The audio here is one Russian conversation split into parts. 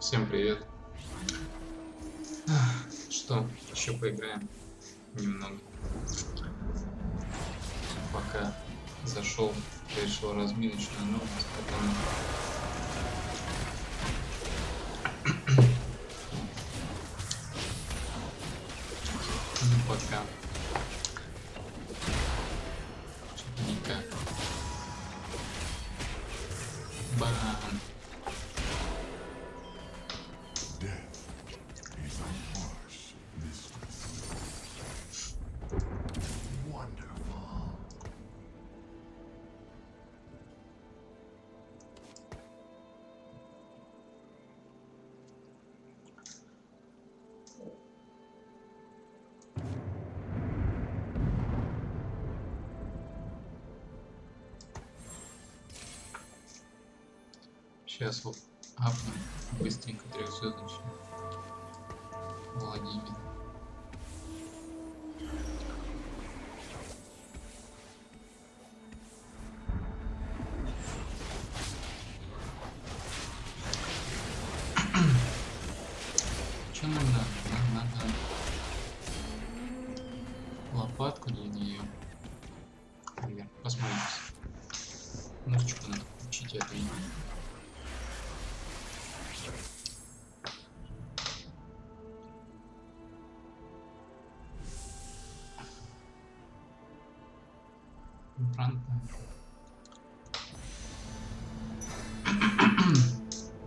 Всем привет. Что, еще поиграем немного. Пока зашел, решил разминочную новость, потом пока что-то никак. Бам. Сейчас вот апнем быстренько трехзвездочный Владимир. Что нам надо? Нам надо лопатку для нее. Например, посмотрите. Музычку надо включить эту.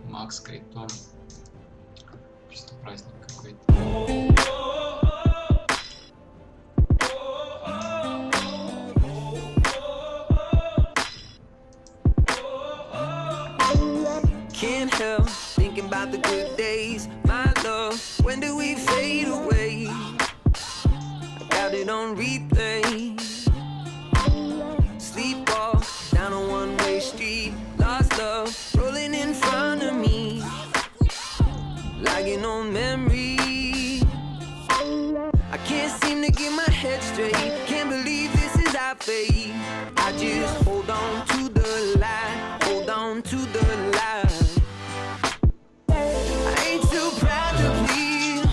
Макс Криптон. Просто праздник какой-то. Can't help thinking about the good days, my love. When do we fade away? I got it on replay. Sleepwalk down a one-way street, lost love rolling in front of me, like an old memory. I can't seem to get my head straight. Can't believe this is our fate. I just hold on to the light, hold on to the light. I ain't too proud to plead.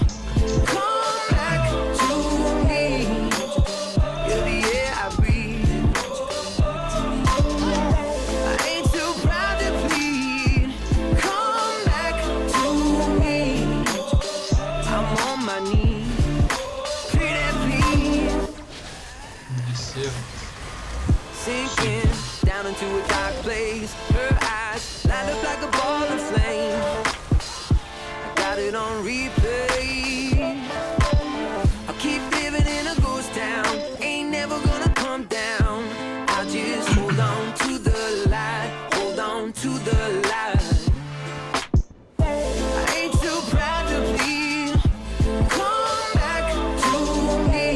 Come back to me. You're the air I breathe. I ain't too proud to plead. Come back to me. I'm on my knees. Pretty please. Sinking down into a dark place. Her eyes light up like a ball of flame. I got it on replay. I'll keep living in a ghost town. Ain't never gonna come down. I'll just hold on to the light. Hold on to the light. I ain't too proud to plead. Come back to me.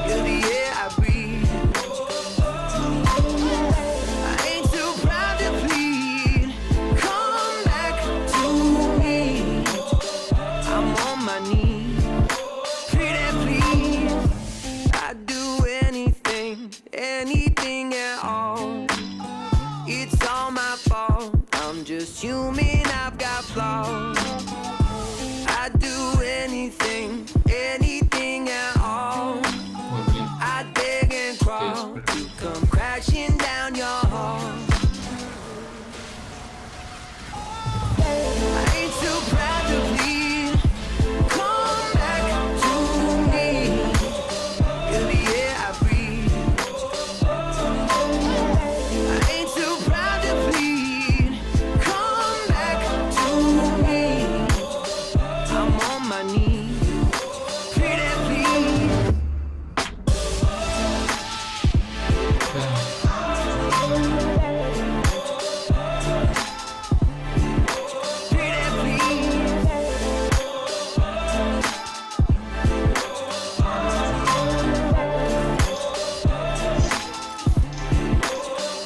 You're the air I breathe. I ain't too proud to plead. Come back to me. I'm on my knees. Pretty please. I'd do anything, anything at all. It's all my fault. I'm just human, I've got flaws. I'd do anything, anything at all. Ой, блин. I'd beg and crawl to come crashing down your hall. I ain't too proud to plead. Come back to me. You're the air I breathe. I ain't too proud to plead. Come back to me. I'm on my knees. Pretty please. Pretty please.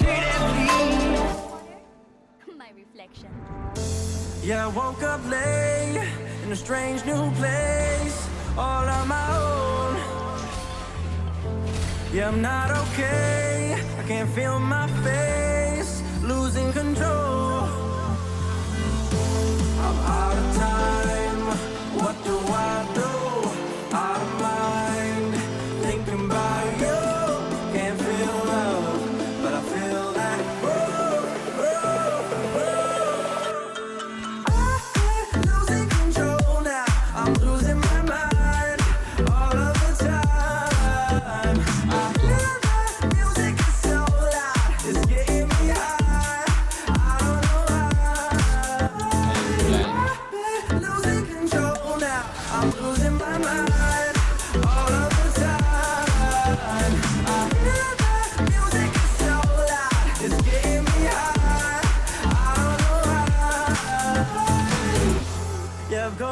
Pretty please. My reflection. Yeah, I woke up late in a strange new place, all on my own. Yeah, I'm not okay. I can't feel my face, losing control.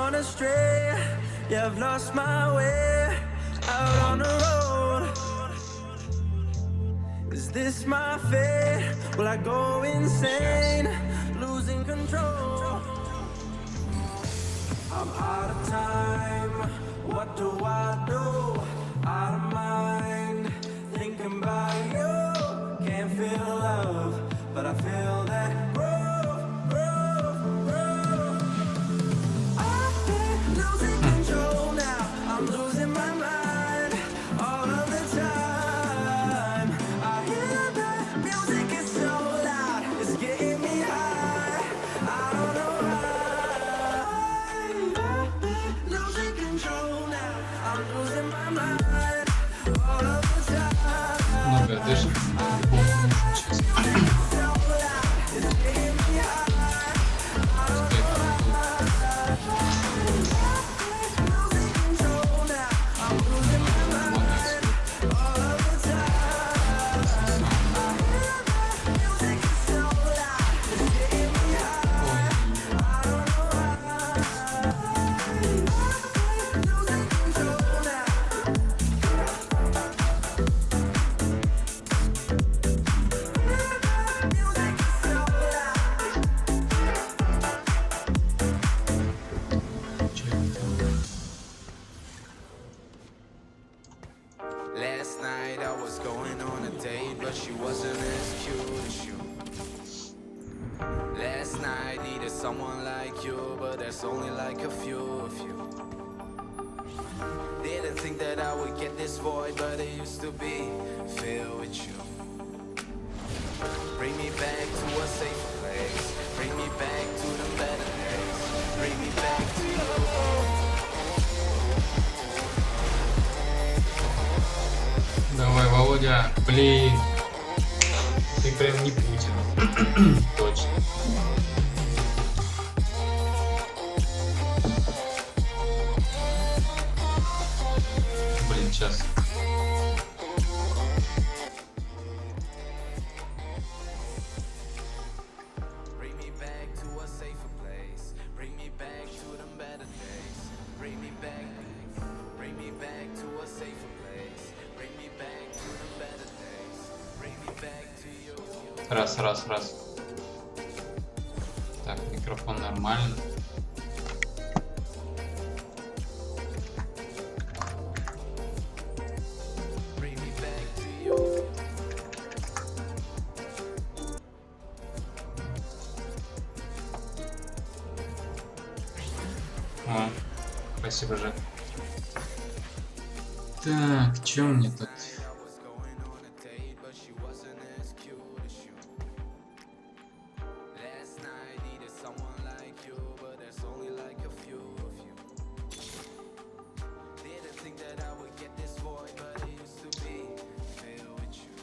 gone astray. Yeah, I've lost my way out on the road. Is this my fate? Will I go insane, losing control? I'm out of time. What do I do? Out of mind, thinking about you. Can't feel love, but I feel that growth. I've been losing control now. I'm losing my mind all of the time. I hear that music is so loud, it's getting me high. I don't know why. I've been losing control now. I'm losing my mind all of the time. Много дышит. Last night I was going on a date, but she wasn't as cute as you. Last night needed someone like you, but there's only like a few of you. Didn't think that I would get this void, but it used to be filled with you. Bring me back to a safer place. Bring me back to the better days. Bring me back to you. Давай, Володя. Блин. Ты прям не Путин. Точно. Блин, сейчас. Bring me back to a safer place. Bring me back to the better days. Bring me back to a safer place. Bring me back to the better days. Bring me back to you. Раз. Так, микрофон нормально. Bring me back to you. О, спасибо, Жек. Так, чё мне тут? I was going on a date, but she wasn't as cute as you. Last night needed someone like you, but there's only like a few of you. Didn't think that I would get this void, but it used to be filled with you.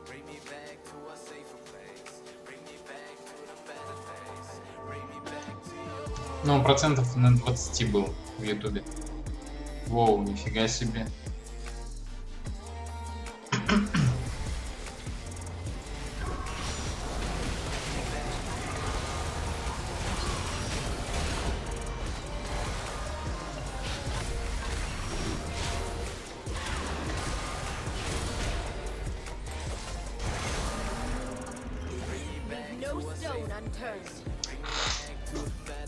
Bring me back to a safer place. Bring me back to the better days. Bring me back to you. Ну, процентов на 20 был в Ютубе. Воу, нифига себе. No stone unturned.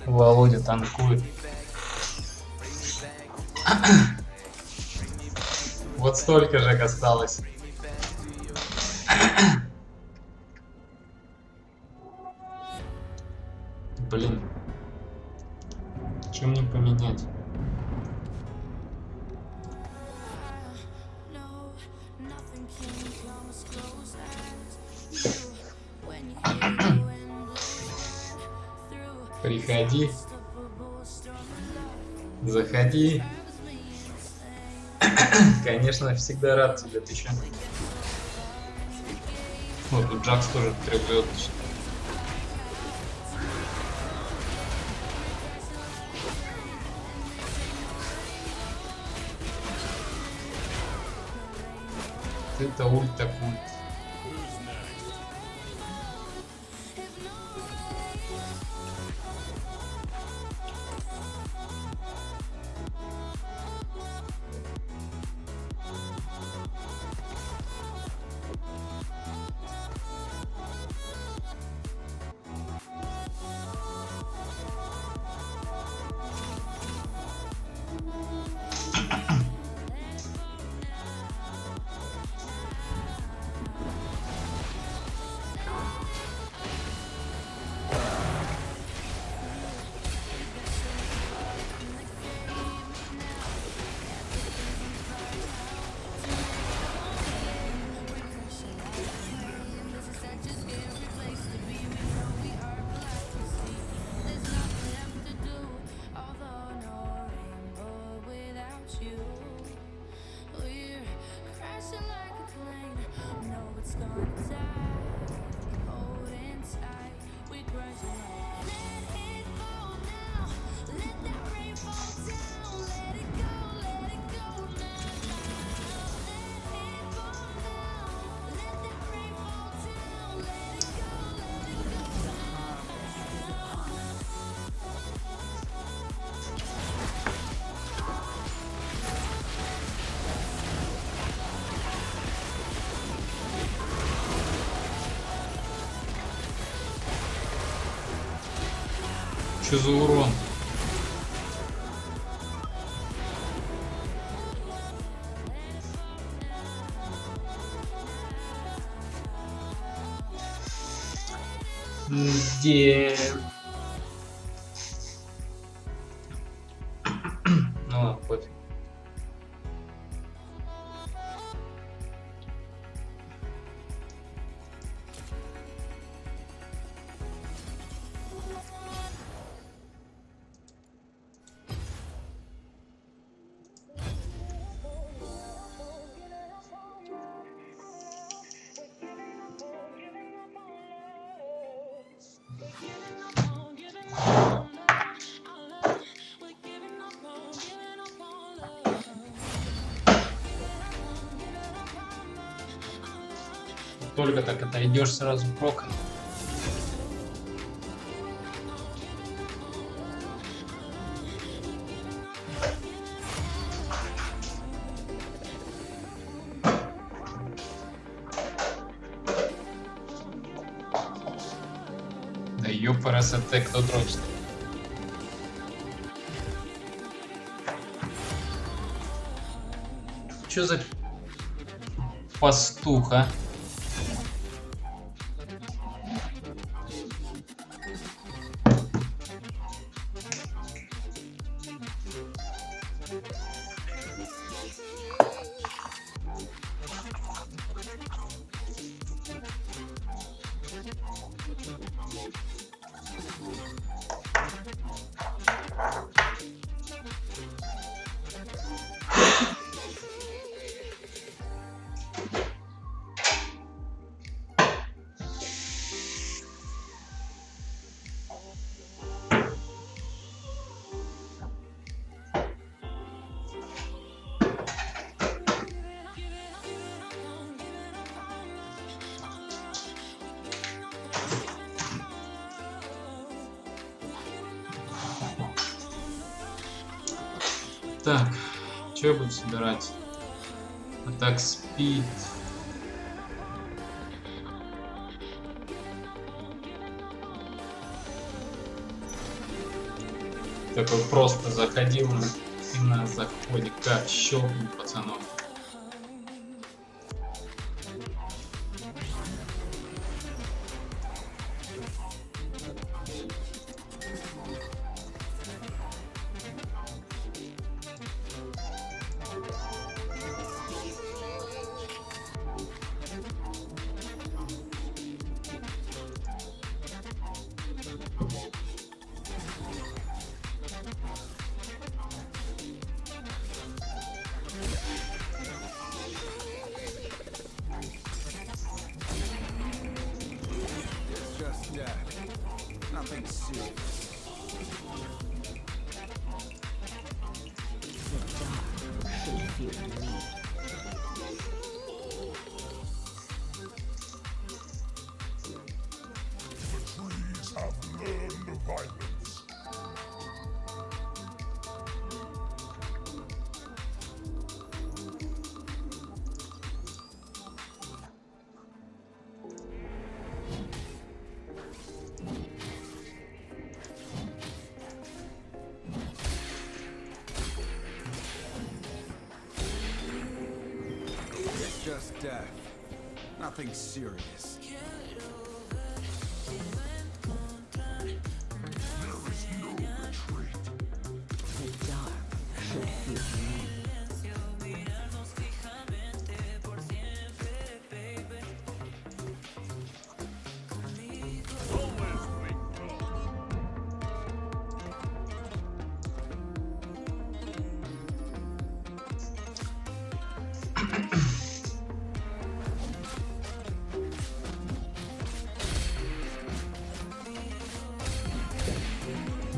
Володя танкует. Вот столько же осталось. Блин. Чем мне поменять? Приходи. Заходи. Конечно, всегда рад тебе, ты чё? Вот тут Джакс тоже трехзвездочный. Это ульта-культ. Что за урон? Где? Ну ладно, пофиг. Только так отойдешь, сразу прокан. Да ёпарасоте, кто дрочит? Чё за пастух, а? Так, что я буду собирать? Атак спид. Такой просто заходил и на заходе как щелкнул пацанов. Nothing serious. Trees have learned violence. It's just death. Nothing serious. There is no retreat. The dark should fear me.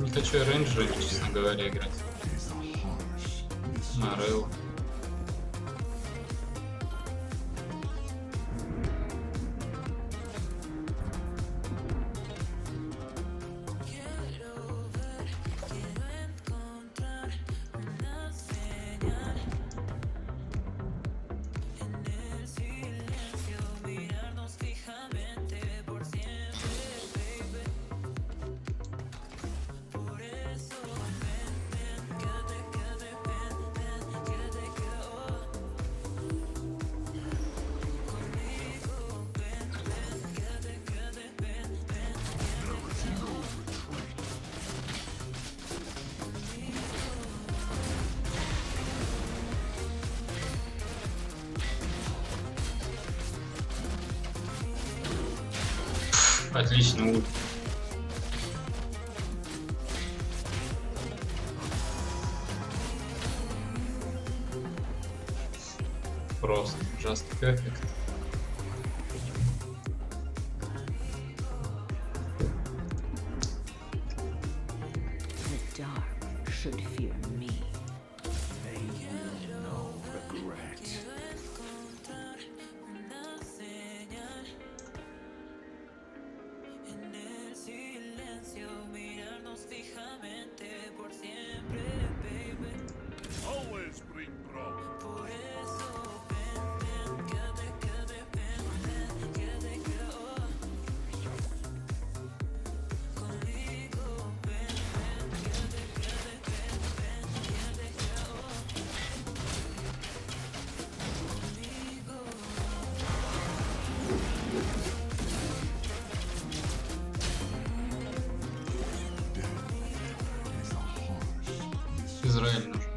Не хочу рейнджера, честно говоря, играть. Is a harsh На Рэлл. Отлично, ульт. Просто just perfect. The dark should fear me. May you know regret. Always bring brown. Израиль нужен.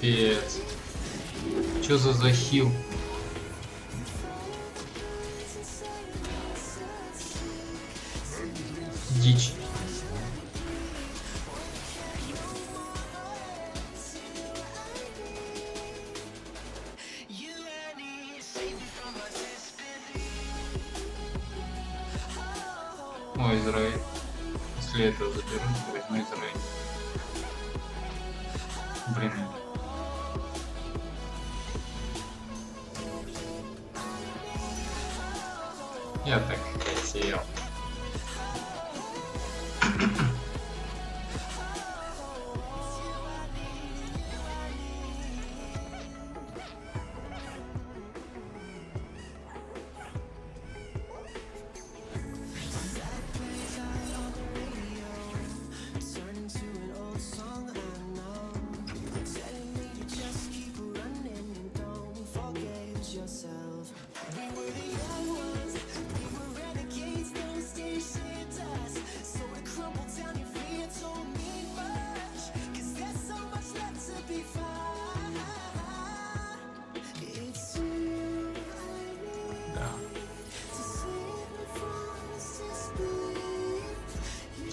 Пипец. Чё за захил? Дичь. Ой, Израиль. Если это заберу, то возьму Израиль. Блин. Я так хотел.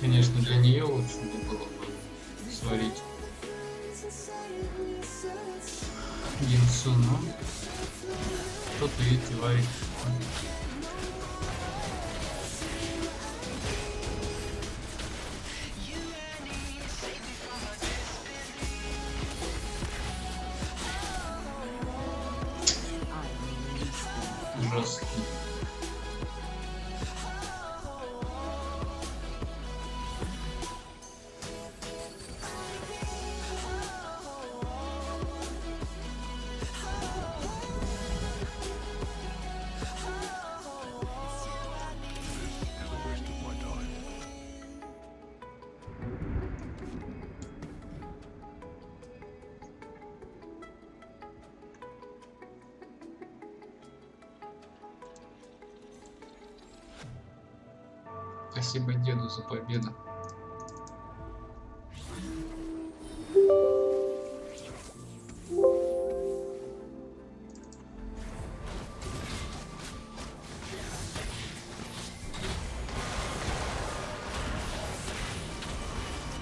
Конечно, для нее лучше мне было бы сварить гинсу, но кто-то, видите, варит. Жесткий. Спасибо деду за победу.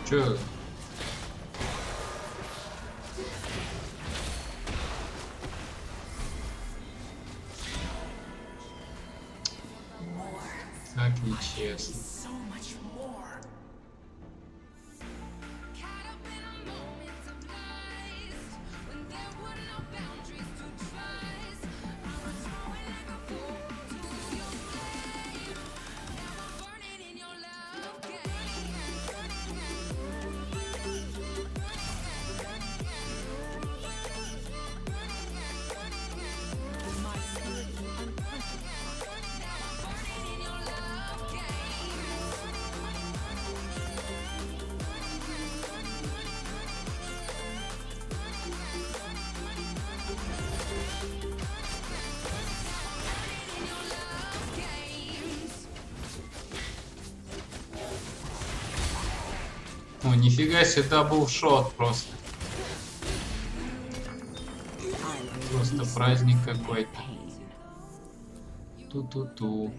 Чё? Так нечестно. О, нифига себе, даблшот просто. Просто праздник какой-то. Ту-ту-ту.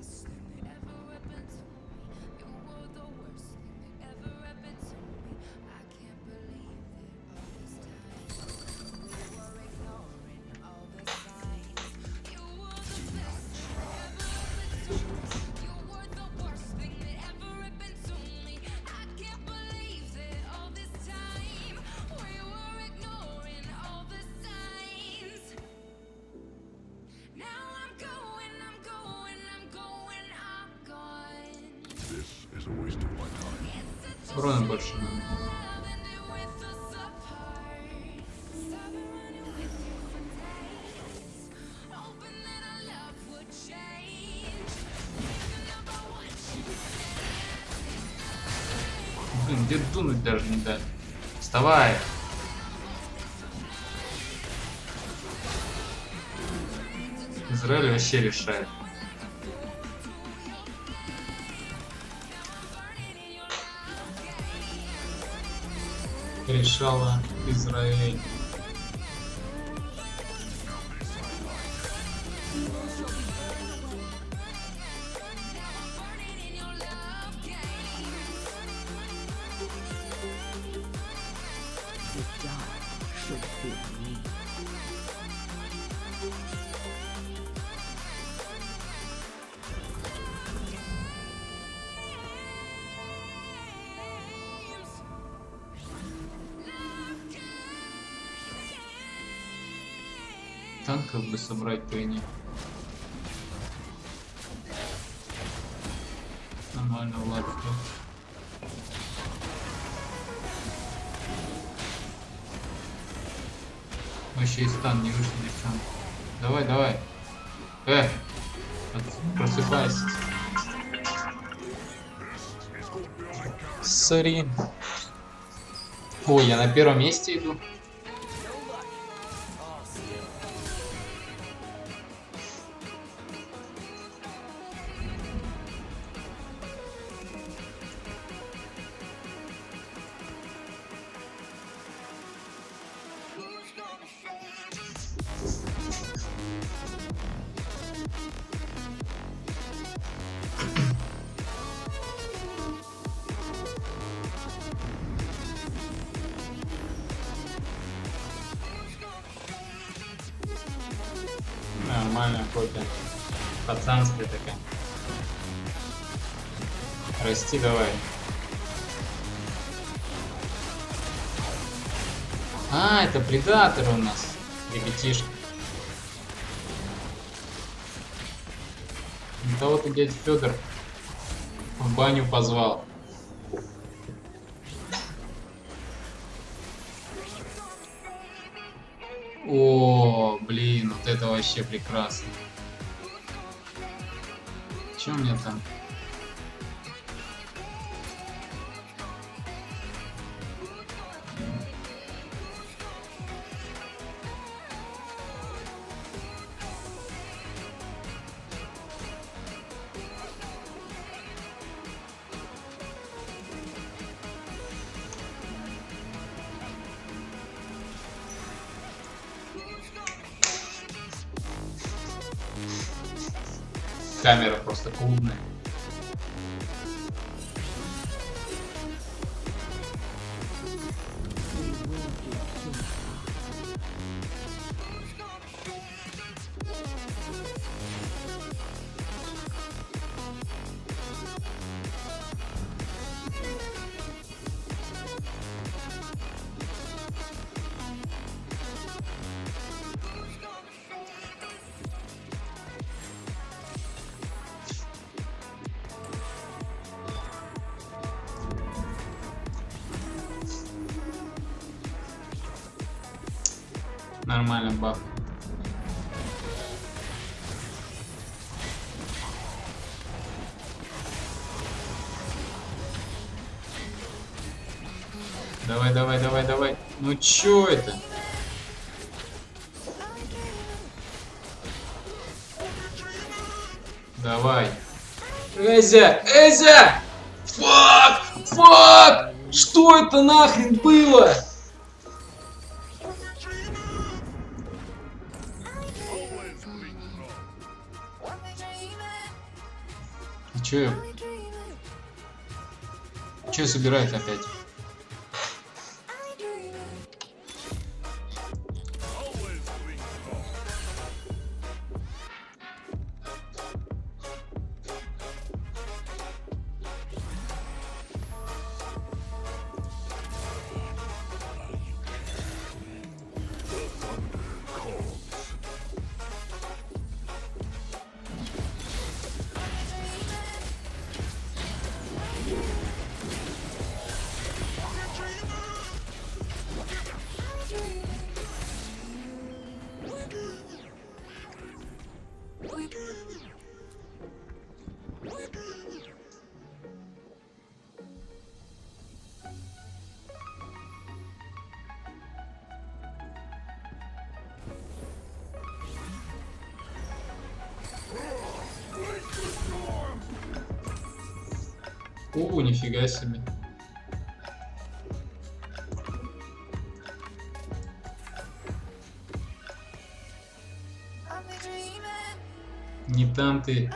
This is a waste of my time. Урона больше надо. Блин, где дунуть даже не дали. Вставай! Израиль вообще решает. Решала Израиль. The dark should fear me. Танков бы собрать тройни. Нормально, Влад. Вообще из стан не вышли, девчонки. Давай, давай. Просыпайся. Сори. Ой, я на первом месте иду. Нормальная копия. Пацанская такая. Расти давай. А, это предатор у нас. Ребятишки. Кого-то дядя Федор в баню позвал. О, блин, вот это вообще прекрасно. Че у меня там? Камера просто клубная. Нормально баф. Давай, давай, давай, давай. Ну чё это? Давай. Эзя! Эзя! Фак! Фак! Что это нахрен было? И чё? Чё собирает опять? О, нифига себе. Не там ты,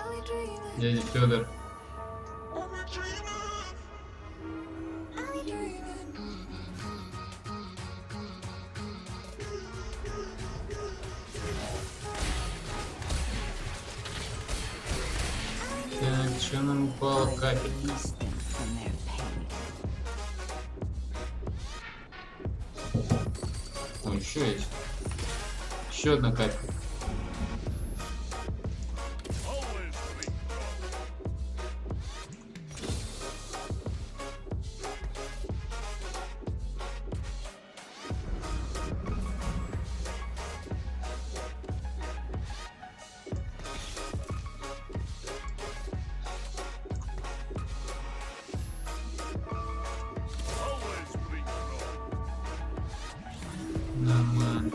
дядя Федор. Так, что нам упало капель? From their pain. Ой, еще есть. Еще одна капель. Нормально.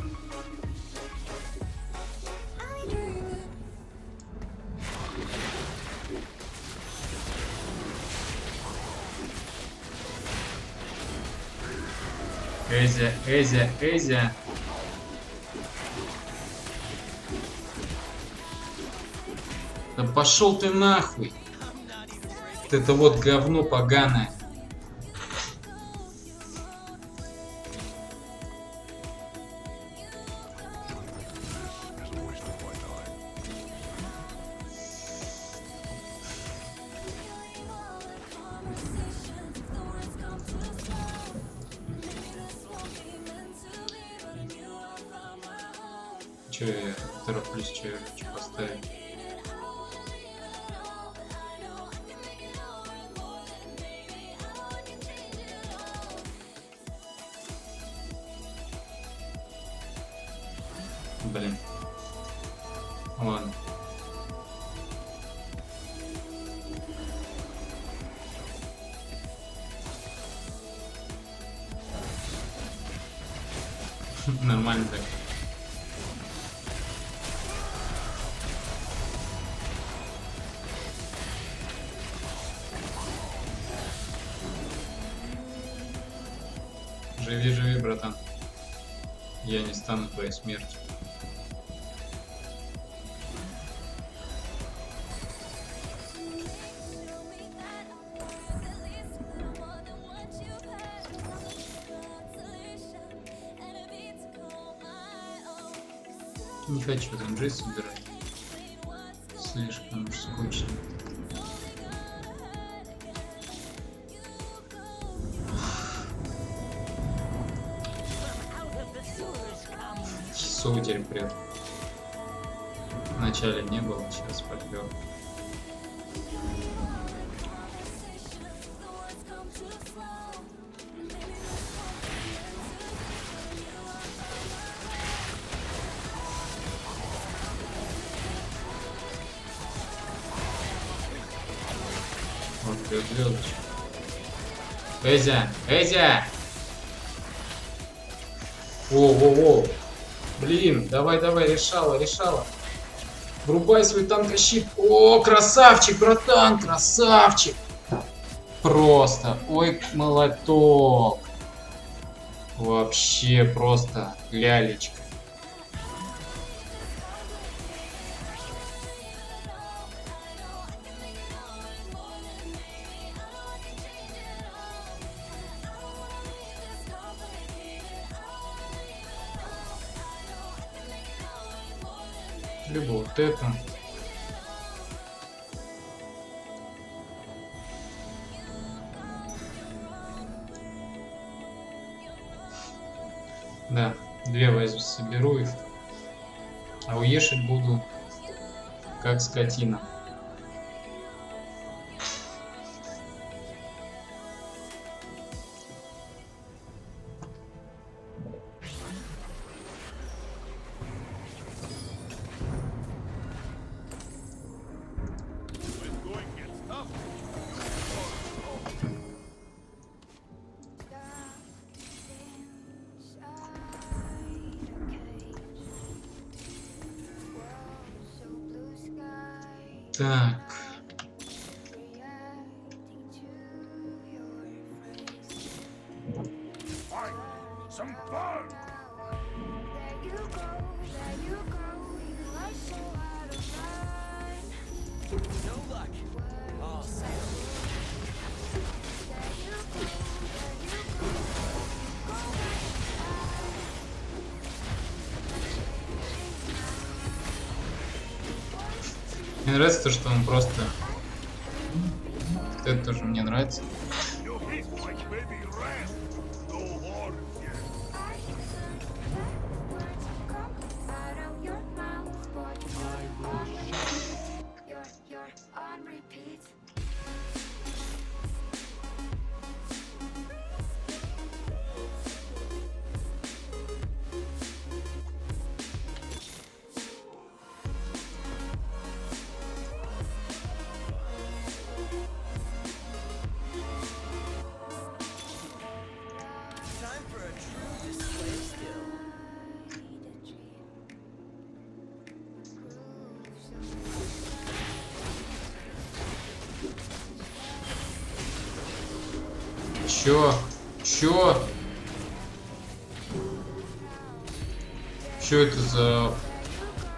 Эзя, Эзя, Эзя. Да пошел ты нахуй. Вот это вот говно поганое. Is a waste of my time. Че я тороплюсь, че я хочу поставить? Блин. Ладно. Нормально так. Живи, живи, братан. Я не стану твоей смертью. Не хочу ранжи собирать. Слишком уж скучно. Часов теперь прет. Вначале не было, сейчас попёр. звездочка. Эзя! Эзя! Воу-воу-воу! Блин, давай-давай, решала. Врубай свой танкощит. О, красавчик, братан, красавчик! Просто, ой, молоток. Вообще просто лялечка. Либо вот это. Да, 2 возьму, соберу их. А уешать буду как скотина. Так. Some fun! No luck. All set. Мне нравится то, что он просто... Вот это тоже мне нравится. You hit like baby rat. No horns yet. Time for a true display of skill. Чё? Чё это за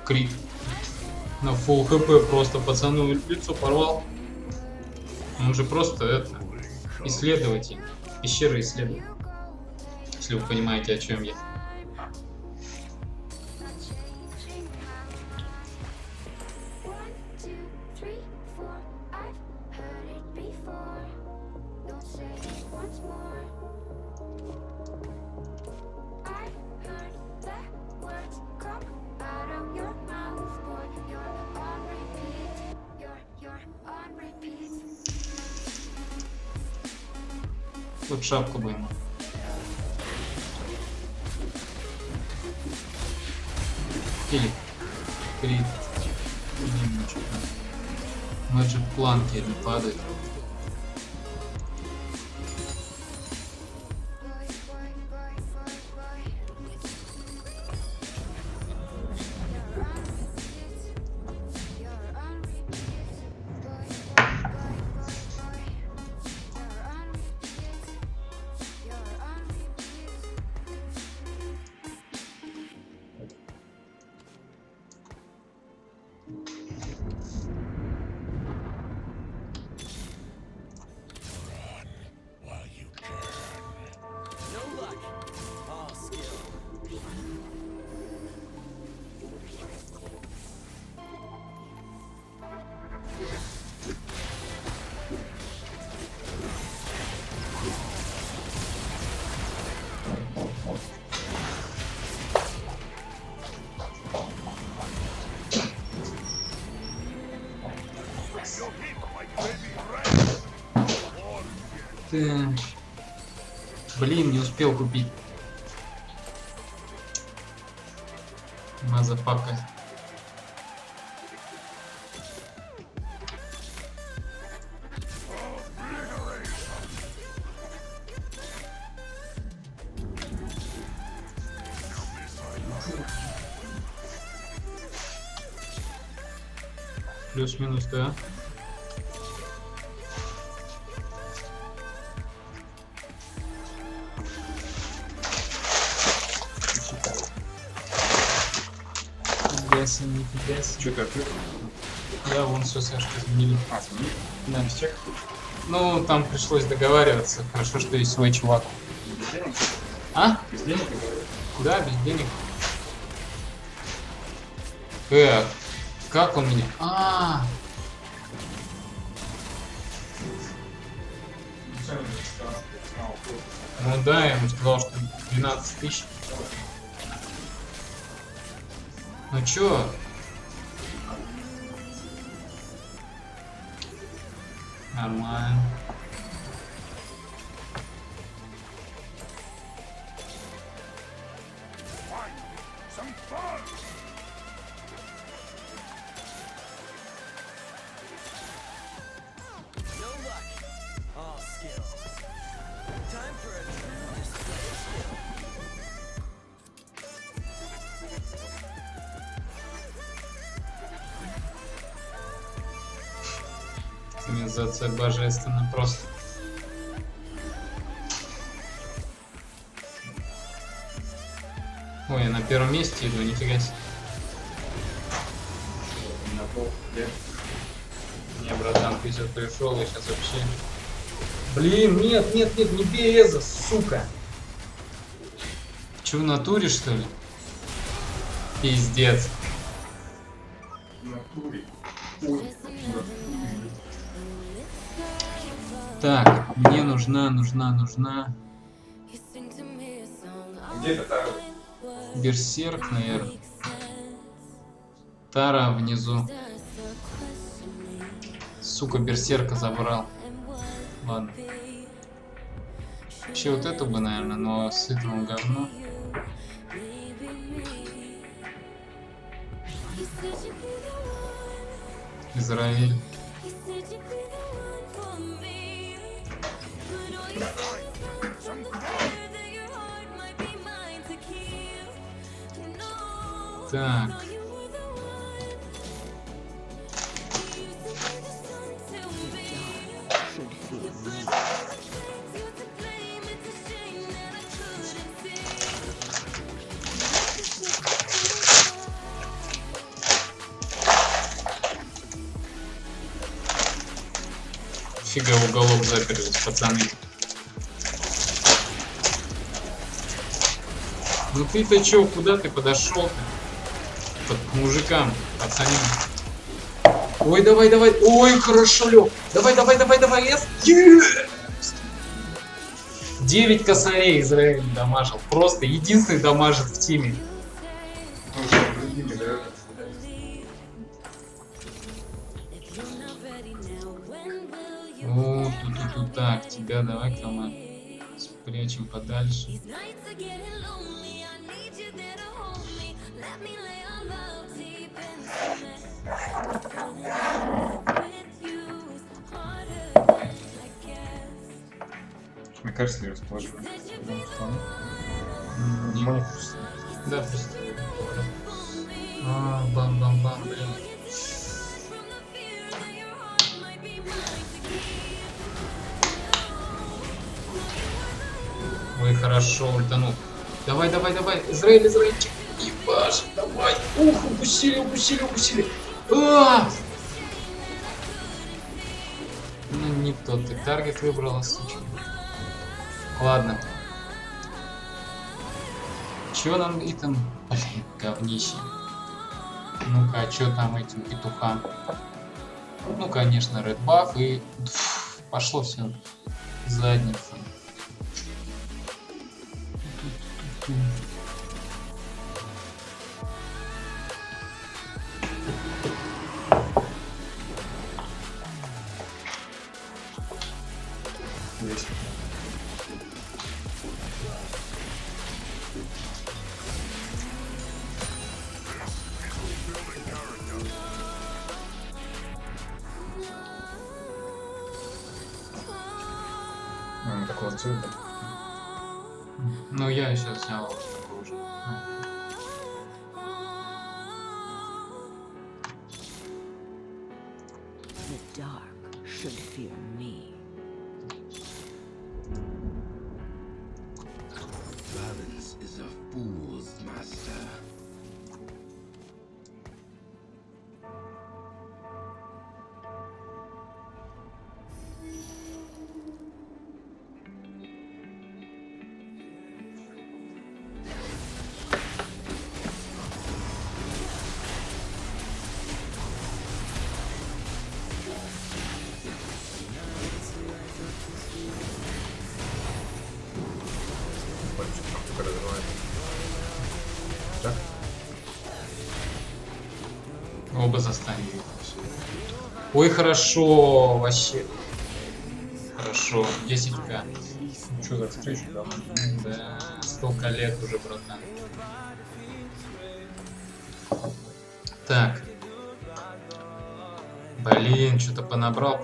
крит? На фулл хп просто пацану лицо порвал. Он же просто это... Исследователь. Пещера исследователь. Если вы понимаете, о чем я. Вот шапку бы ему. Или крит. Немножко. Magic планки не падает. No luck. All skill. Так. Блин, не успел купить. Мазафака. плюс-минус, да. Ясно, нифига себе. Что ты открыл? Да, вон все Сашка изменили. А, смотри. Да. Без чек? Ну, там пришлось договариваться. Хорошо, что есть свой чувак. Без денег? А? Без денег, я говорю. Да, без денег. Как он меня? Ну да, я ему сказал, что 12 тысяч. Ну чё? Нормально. Some fun! Оптимизация божественно просто. Ой, я на первом месте иду, нифига себе. На пол. Где? Не, братан, ты сейчас пришел, я сейчас вообще... Блин, нет, не бей Эза, сука. Че, в натуре, что ли? Пиздец. В натуре. Так, мне нужна. Где это Тара? Берсерк, наверное. Тара внизу. Сука, берсерка забрал. Ладно. Вообще вот эту бы, наверное, но с этому говно. Израиль. Так. Should fear me. Фига в уголок заперлись, пацаны. Ну ты-то чё, куда ты подошел-то? К мужикам, пацаны. Ой, давай. Ой, хорошо, Лёг. Давай, эс. 9 косарей Израиль дамажил. Просто единственный дамажит в тиме. О, тут. Так, тебя давай-ка мы спрячем подальше. Мне кажется, я расположил. Да, просто. Бам-бам-бам, блин. Ой, хорошо, ультанул. Давай. Израильчик. Ебаш, давай. Ух, упустили. Ну, не тот ты таргет выбрала, сучка. Ладно. Чё нам и там? Блин, говнище. Ну-ка, а чё там этим петухам? Ну, конечно, Red Buff и... пошло все задницей. Такого цвета. Ну, я сейчас взял такой уже. Ну-ка застань. Ой, хорошо, вообще. Хорошо, 10к. Ну что за встречу, да? Да, столько лет уже, братан. Так. Блин, что-то понабрал.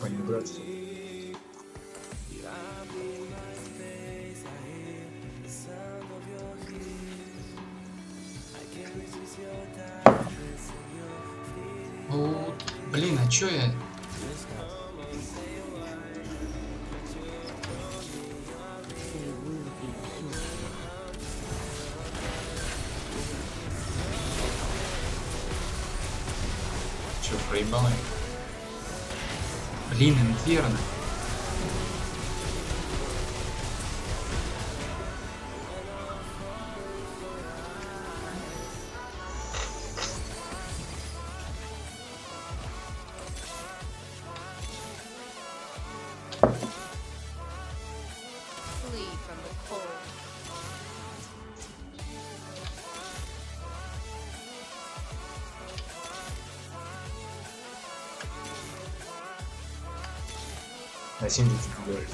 Понебраться. О, блин, а чё я? Чё, проебал я? Блин, инферно. Flee from the cold. На 70 говорит.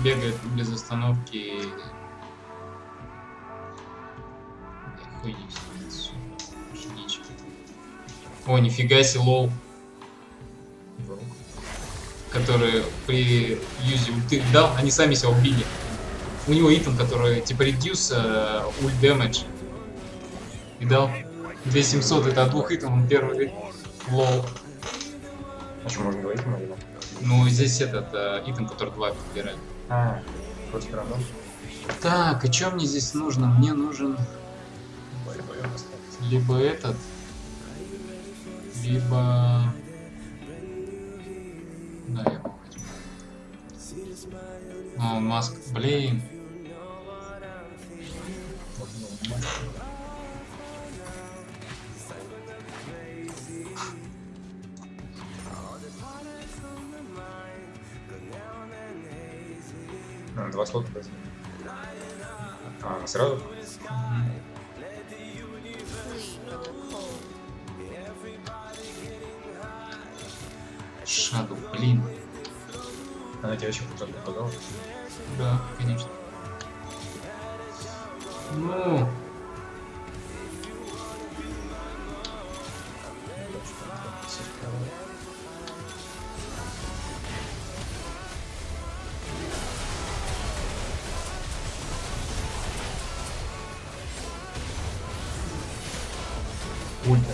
Бегает без остановки. Хуйни все. Ждичь. О, нифига себе, лол. Который при юзе ульты дал, они сами себя убили. У него итем, который типа reduce ult damage. И дал 2700, это от двух итем, он первый лол. А что, можно говорить ему или нет? Ну, здесь этот итем, который 2 подбирали. А, просто рандом. Так, и что мне здесь нужно? Мне нужен либо этот, либо... Да, я его возьму. О, маск, блин. А, 2 слота возьми. А, сразу? Flee from the cold. Шаду, блин. Она тебя еще кто-то нападал? Да, конечно. Ну,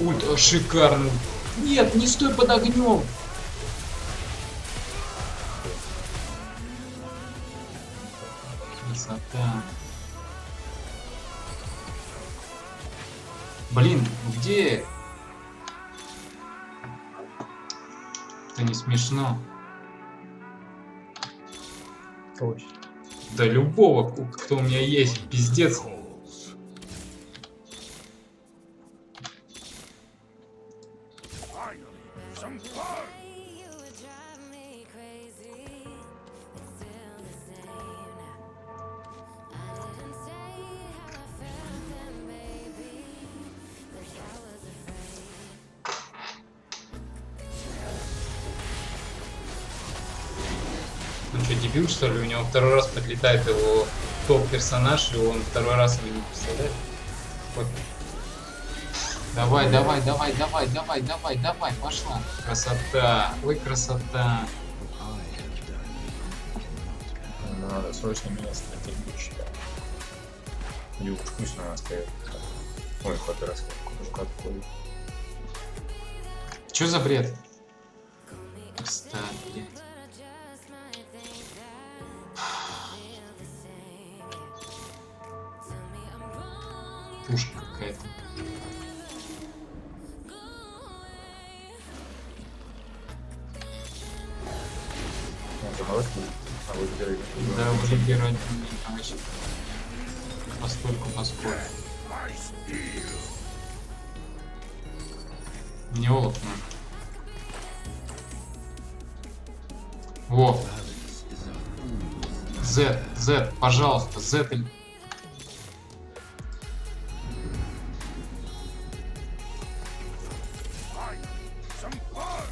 ульт, шикарный. Нет, не стой под огнем. Красота. Блин, где? Это не смешно. Точно. Да любого, кто у меня есть, пиздец. Some fun! Ну что, дебил что ли? У него второй раз подлетает его топ-персонаж, и он второй раз его не представляет. Вот. Давай, давай, давай, давай, давай, давай, давай, пошла. Красота. Ой, красота. Надо срочно менять стратегию, считаю. Или уж пусть на нас стоит. Ой, ход раз куда отходит. Чё за бред? Кстати, блядь. Пушка какая-то. Он заморозки, а вы выбираете. Да, уже выбирать вообще. Поскольку. Мне олов надо. Во. Z. Z, пожалуйста, Z. Some fun.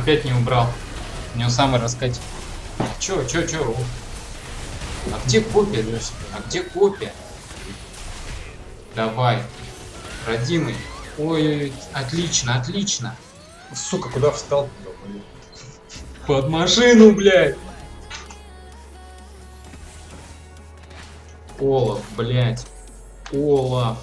Опять не убрал. У него самый раскат. Чё? А где копия? А где копия? Давай. Родимый. Ой, отлично. Сука, куда встал? Под машину, блядь. Олаф, блядь. Олаф.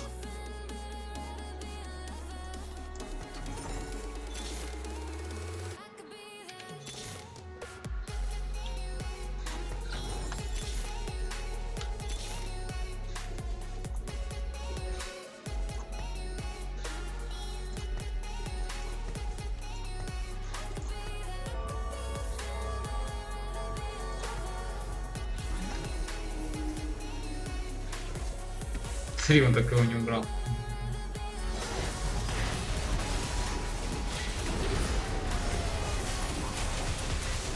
Смотри, он так его не убрал.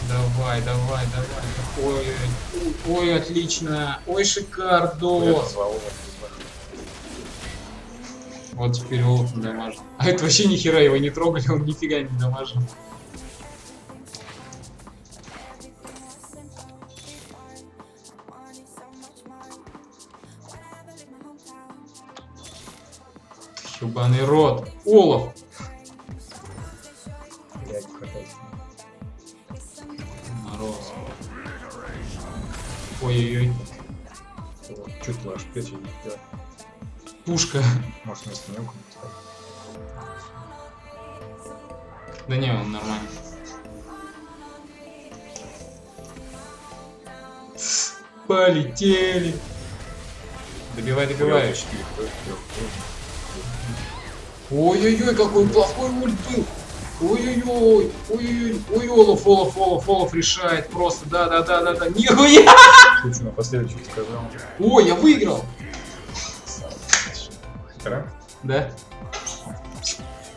Давай. Ой, отлично. Ой, шикардо. Вот теперь Олаф не дамажит. А это вообще нихера его не трогали, он нифига не дамажил. Ебаный рот. Олаф. Блядь, катайся. Мороз. Ой-ой-ой. Чё ты аж печень? Пушка. Может, вместо него Да не, он нормально. Полетели. Добивай. Ой-ой-ой, какой плохой ульт был. Ой, Олаф решает просто. Да. Нихуя! Лучше напоследок что сказал. Ой, я выиграл. Хера? Да?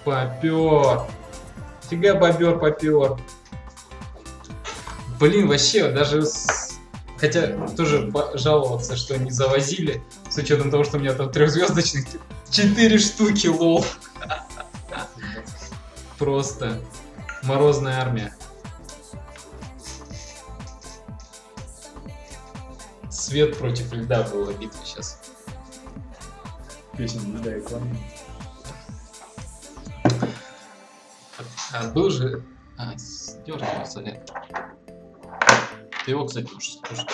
Попёр. Фига попёр. Блин, вообще, даже хотя тоже жаловаться, что не завозили, с учетом того, что у меня там 3-звездочных 4 штуки, лол. Просто морозная армия. Свет против льда была битва сейчас. Песня льда и пламени. А был же... дёрнулся, да? Ты его, кстати, можешь слушать.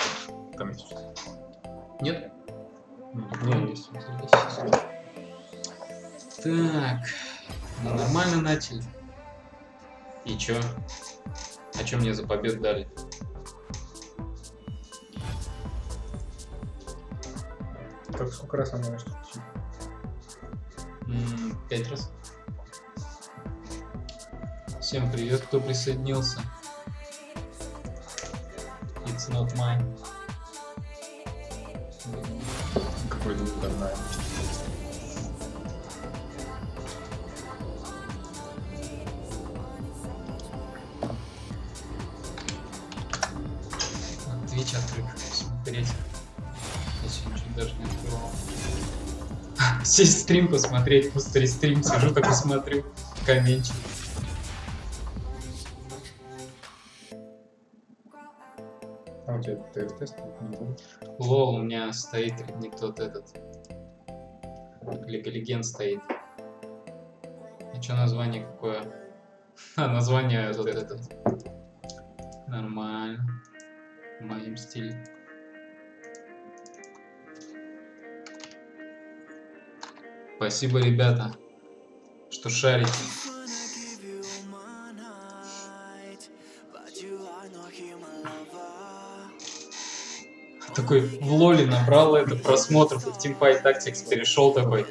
Там есть что-то. Нет? Не, есть. Так, ну нормально начали. И чё? А чё мне за победу дали? Как сколько раз она может 5 раз. Всем привет, кто присоединился. It's not mine. какой-то ударная. Twitch открыт, смотреть. Я сегодня чуть даже не открывал. Сесть стрим посмотреть, просто рестрим сижу, так и смотрю. Комментик. А у тебя тест не будет? Лол, у меня стоит не тот этот. Лига Легенд стоит. И что название какое? А, название вот этот. Нормально. В моем стиле. Спасибо, ребята, что шарите. Такой в лоле набрал это просмотров и в Teamfight Tactics перешел такой,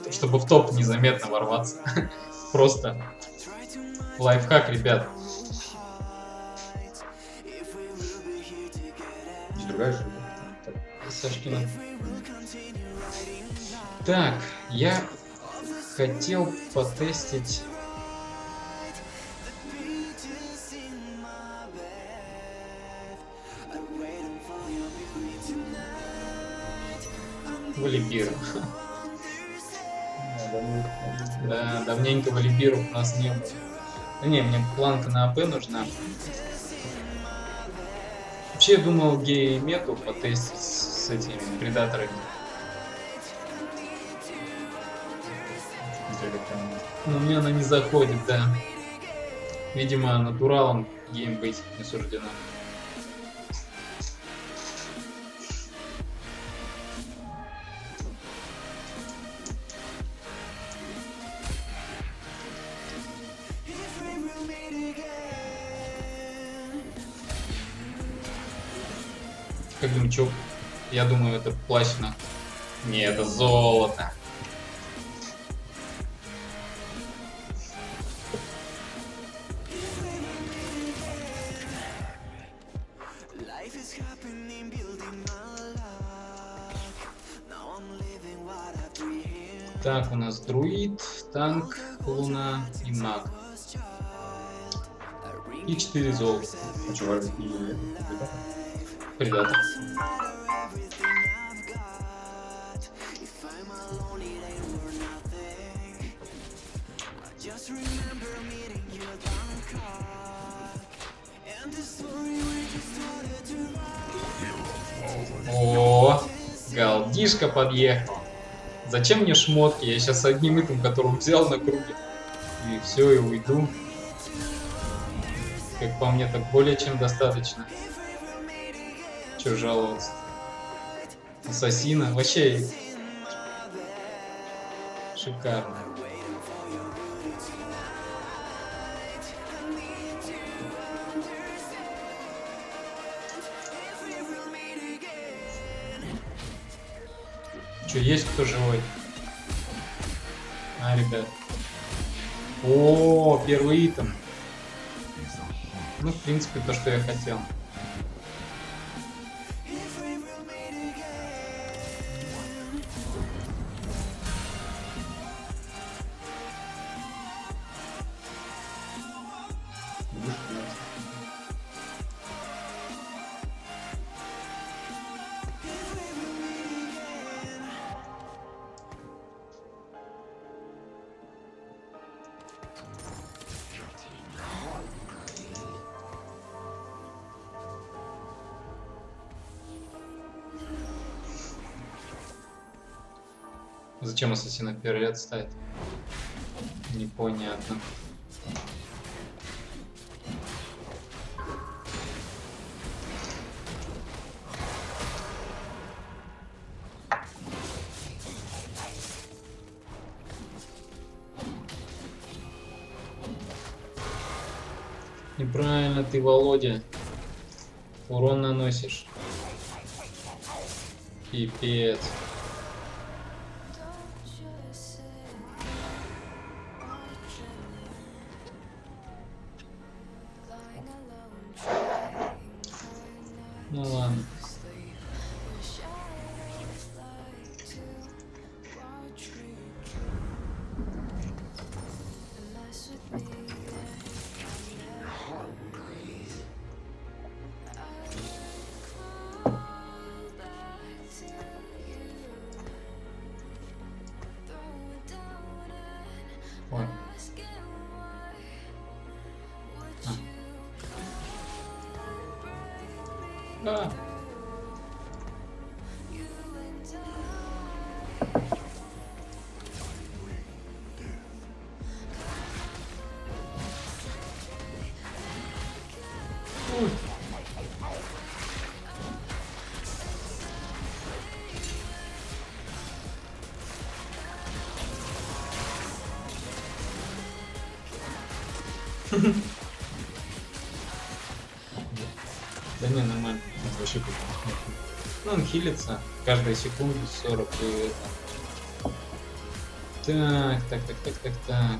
чтобы в топ незаметно ворваться. Просто лайфхак, ребят. другая же. Так, Сашкина. Так, я хотел потестить. Валибир. Да, давненько валибиров у нас не было. Да не, мне планка на АП нужна. Вообще, я думал гей-мету потестить с этими предаторами. Но мне она не заходит, да. Видимо, натуралом гейм быть не суждено. Как думаю, чё? Я думаю, это платина. Не, это золото. Так, у нас друид, танк, луна и маг. И 4 золота. А чувак, и Предатор. О, галдишка подъехал. Зачем мне шмотки? Я сейчас одним этим, которым взял на круге. И все, и уйду. Как по мне, так более чем достаточно. Че жаловаться? Ассасина. Вообще шикарно. Че, есть кто живой? А, ребят. О, первый итем. Ну, в принципе, то, что я хотел. Зачем ассасина первый ряд ставить? Непонятно. Неправильно ты, Володя. Урон наносишь. Пипец. Ну ладно. Ой. А. Ой. Да не, нормально. вообще тут. Ну, он хилится каждую секунду 40 и это. Так.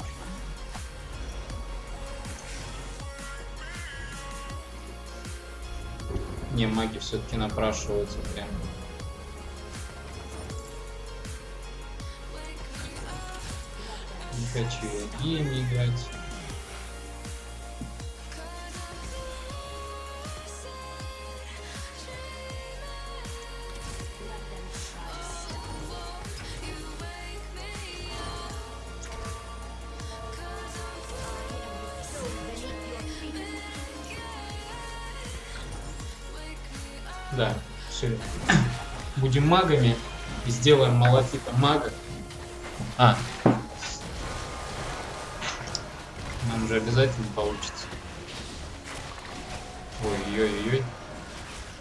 Не, маги все-таки напрашиваются прям. Не хочу я гейми играть. Да, все. Будем магами и сделаем малафита мага. Нам же обязательно получится. Ой-ой-ой.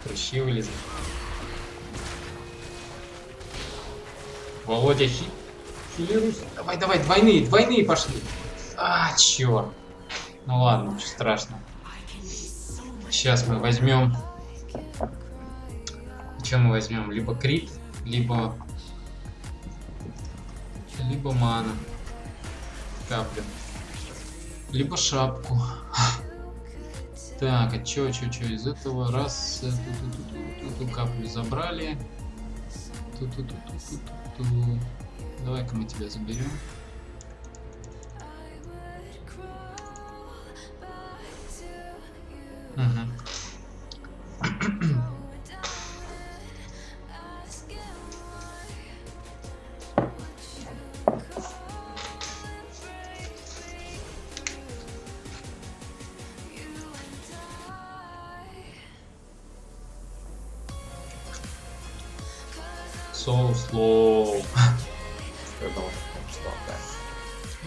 Прыщи вылезли. Володя, хилируйся. Давай, двойные пошли. Черт. Ну ладно, ничего страшного. Сейчас мы возьмем. Что мы возьмем? Либо крит, либо мана. Каплю. Либо шапку. Так, а чё из этого? Раз, эту каплю забрали. Давай-ка мы тебя заберем. So slow.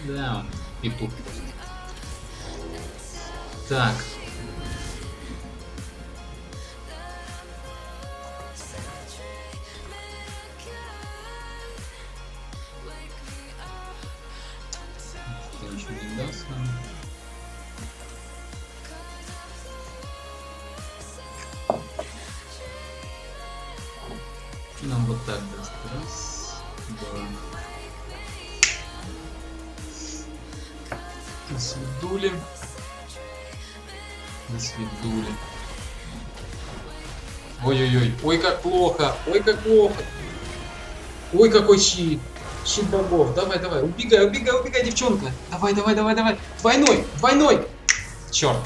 Да, он петух. Так. Это ничего не даст нам. Нам вот так даст. Раз, два. До свидули. До свидули. Ой-ой-ой. Ой, как плохо. Ой, как плохо. Ой, какой щит. Щит богов. Давай. Убегай, девчонка. Давай. Двойной. Черт.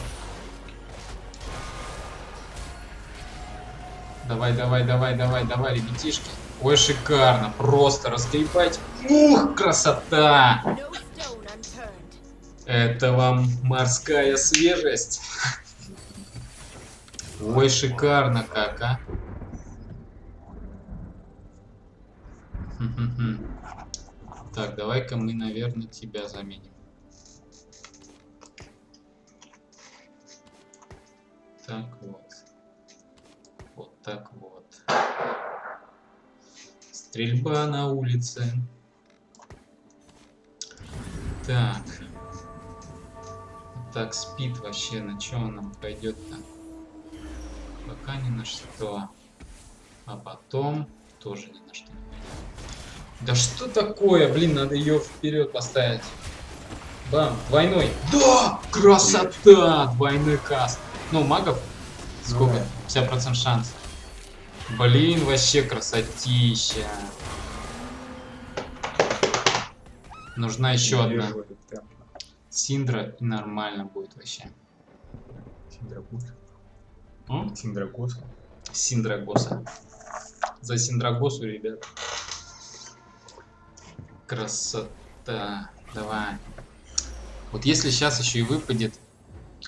Давай, ребятишки. Ой, шикарно. Просто раскрепать. Ух, красота. No stone unturned. Это вам морская свежесть. Ой, шикарно как, а. Так, давай-ка мы, наверное, тебя заменим. Так вот. Вот так вот. Стрельба на улице. Так. Так, спит вообще. На что он нам пойдет-то? Пока ни на что. А потом тоже ни на что не пойдет. Да что такое? Блин, надо ее вперед поставить. Бам, двойной. Да! Красота! Двойной каст. Ну, магов сколько? 50% шанс. Блин, вообще красотища. Нужна еще одна. Синдра, и нормально будет вообще. Синдрагоса. Синдрагоса. За Синдрагосу, ребят. Красота. Давай. Вот если сейчас еще и выпадет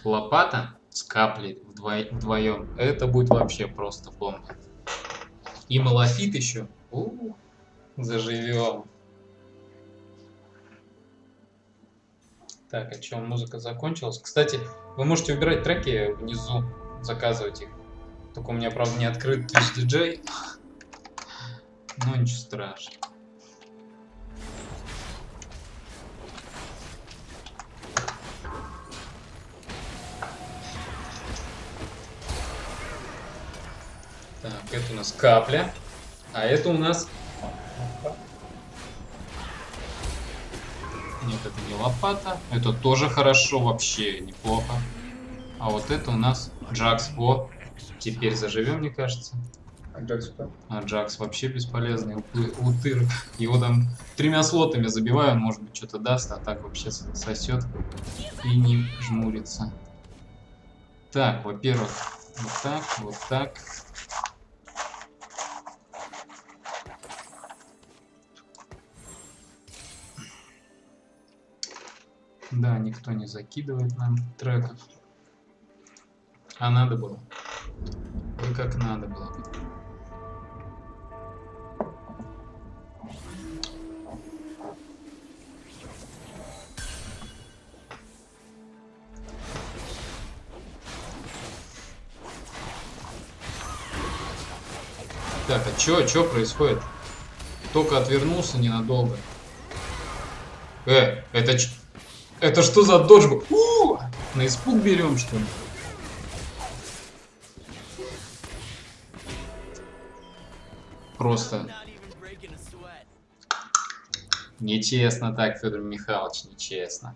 лопата с каплей вдвоем, это будет вообще просто бомба. И малафит еще. Заживем. Так, а что, музыка закончилась? Кстати, вы можете выбирать треки внизу, заказывать их. Только у меня, правда, не открыт Twitch DJ. Но ничего страшного. Так, это у нас капля. А это у нас... Нет, это не лопата. Это тоже хорошо, вообще неплохо. А вот это у нас Джакс. Во, Теперь заживем, мне кажется. А Джакс кто? А Джакс вообще бесполезный, утыр. Его там 3 слотами забиваю, он, может быть, что-то даст, а так вообще сосет и не жмурится. Так, во-первых, вот так, вот так. Да, никто не закидывает нам треков. А надо было. Ой, как надо было. Так, а чё происходит? Только отвернулся ненадолго. Это что за додж был? На испуг берем, что ли? Просто нечестно так, Федор Михайлович, нечестно.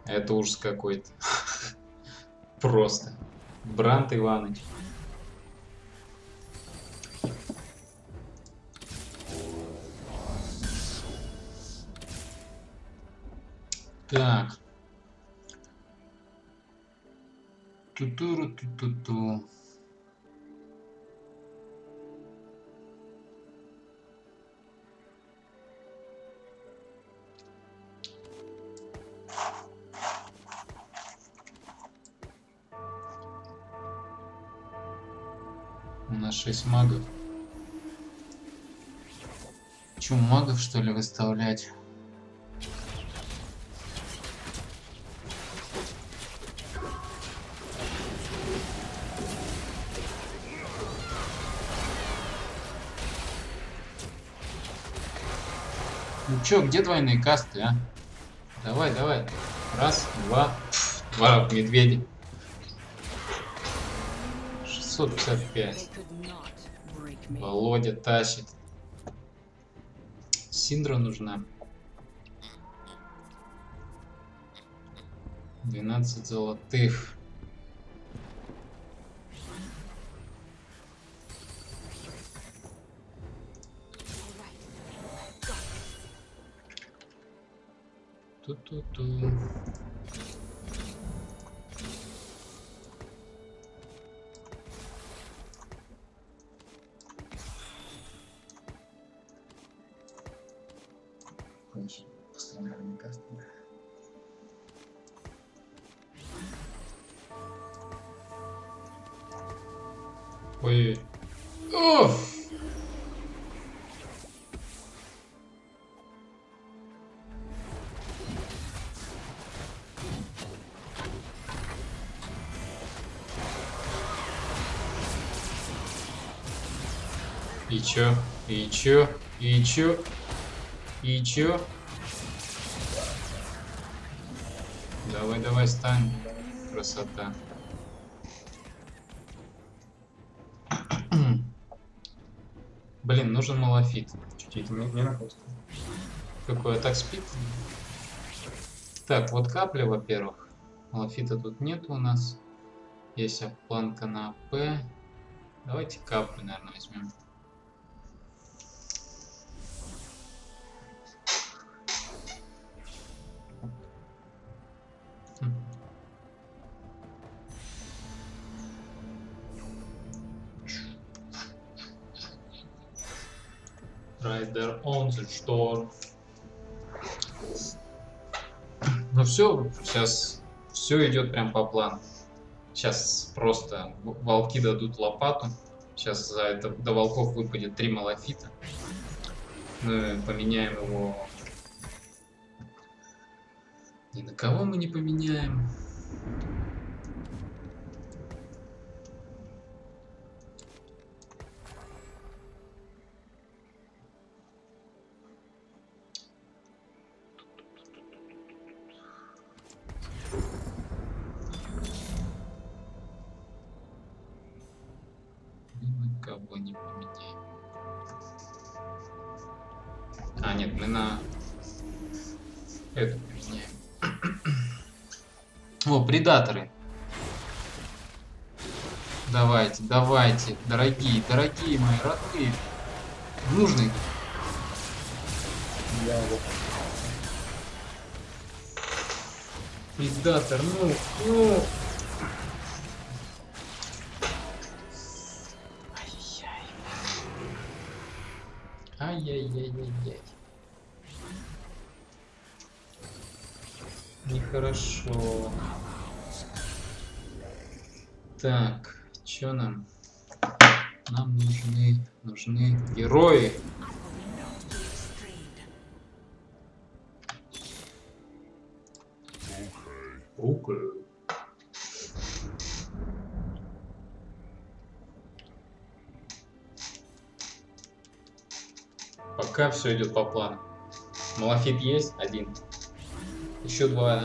Это ужас какой-то. Просто. Брант Иваныч. Так. Ту-ту-ру-ту-ту-ту. У нас 6 магов. Чё, магов, что ли, выставлять? Ну чё, где двойные касты, а? Давай, давай. Раз, два. Два медведя. 655. Володя тащит. Синдра нужна. 12 золотых. Ту-ту-ту. Постоянно каст. Ой. Оф! И чё? И чё? И чё? И чё? Давай, давай, стань. Красота. Блин, нужен малафит. Чуть-чуть не на просто. Какой атак спид? Так, вот капля, во-первых. Малафита тут нет у нас. Есть планка на АП. Давайте каплю, наверное, возьмем. Rider on the storm. Ну все, сейчас все идет прям по плану. Сейчас просто волки дадут лопату. Сейчас за это до волков выпадет 3 малафита. Мы поменяем его. Ни на кого мы не поменяем. Кого не поменяем. А, нет, мы на эту поменяем. О, предаторы. Давайте, давайте, дорогие, дорогие мои родные. Нужны. Я его Предатор, ну. Ай-яй-яй-яй-яй. Нехорошо. Так, чё нам? Нам нужны герои. Окей. Пока все идет по плану. Малафит есть один. Еще два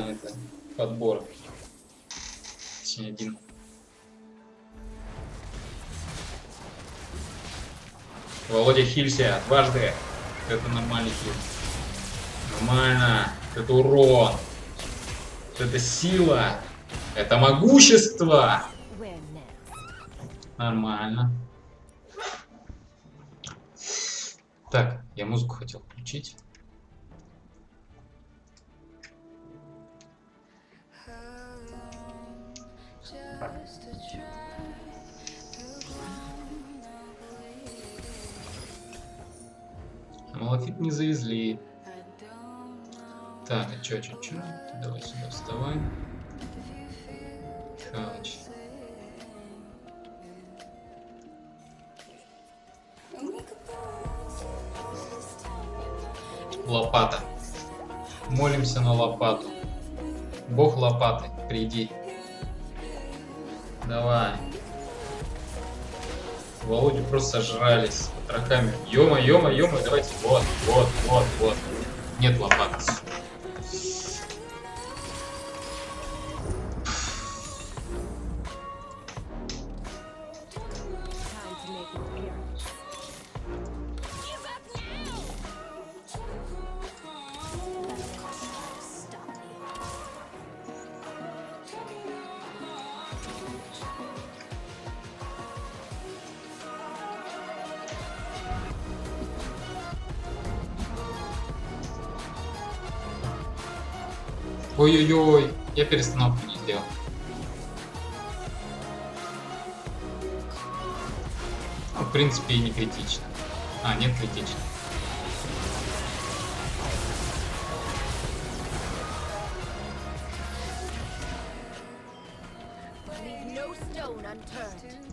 подбора. Точнее, один. Володя, хилься дважды. Это нормальный хил. Нормально. Это урон. Это сила. Это могущество. Нормально. Так, я музыку хотел включить. Малафит не завезли. Так, а чё? Давай сюда вставай. Михалыч. Лопата. Молимся на лопату. Бог лопаты, приди. Давай. Володю просто сожрались с потрохами. Ё-моё, давайте. Вот. Нет лопаты. Ой-ой-ой, я перестановку не сделал. Ну, в принципе, и не критично. А, нет, критично. Leave no stone unturned.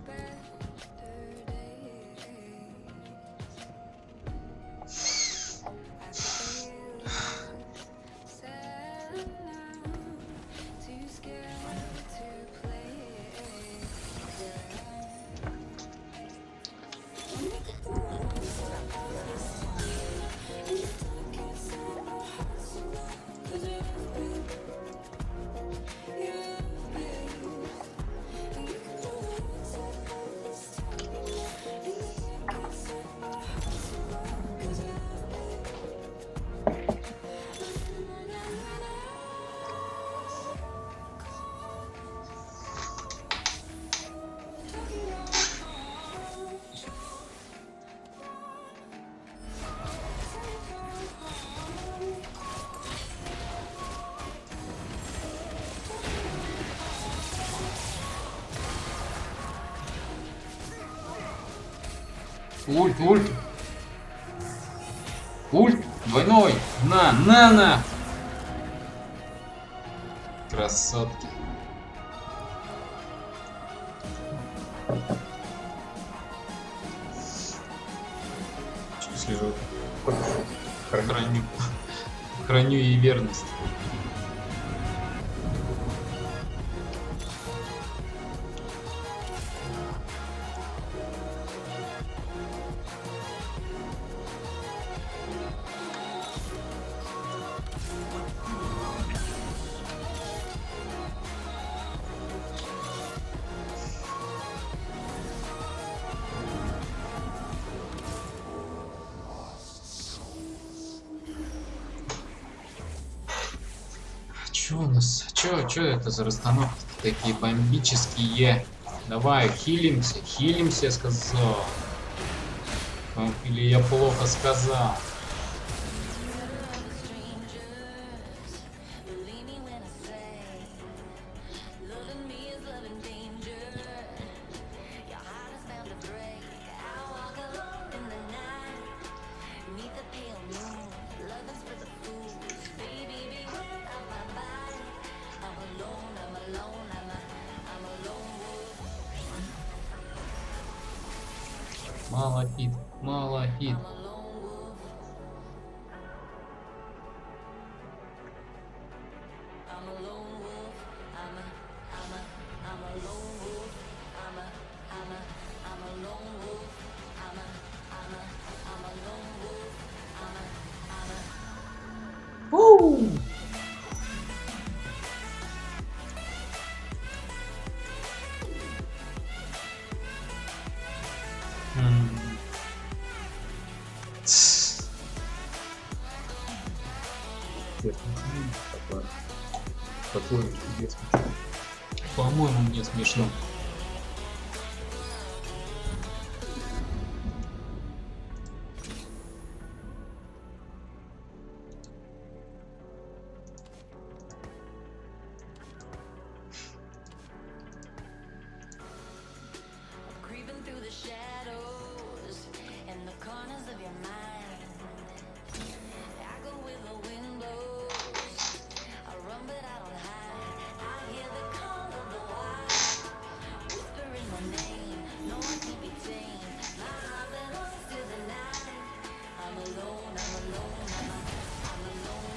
Ульт, двойной, на. Красотки. слежу. Храню ей верность. Чё у нас? Чё это за расстановки такие бомбические? Давай, хилимся, я сказал. Или я плохо сказал? Малахит, малахит. Такое чудесное. По-моему, мне смешно. Creeping through the shadows in the corners of your mind. I go where the wind blows. I run but I don't hide. I hear the call of the wild, whispering my name. No one can be tamed. My heart belongs to the night. I'm alone, I'm alone, I'm alone.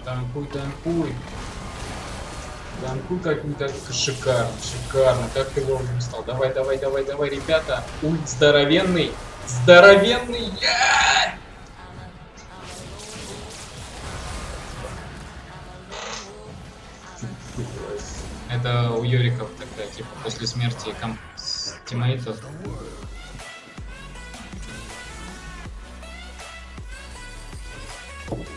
Танкуй, танкуй. Танкуй как шикарно, шикарно. Как ты вовремя стал. Давай, давай, давай, давай, ребята. Ульт здоровенный. Здоровенный. Это у Йориков такая, типа, после смерти тиммейтов. Помните.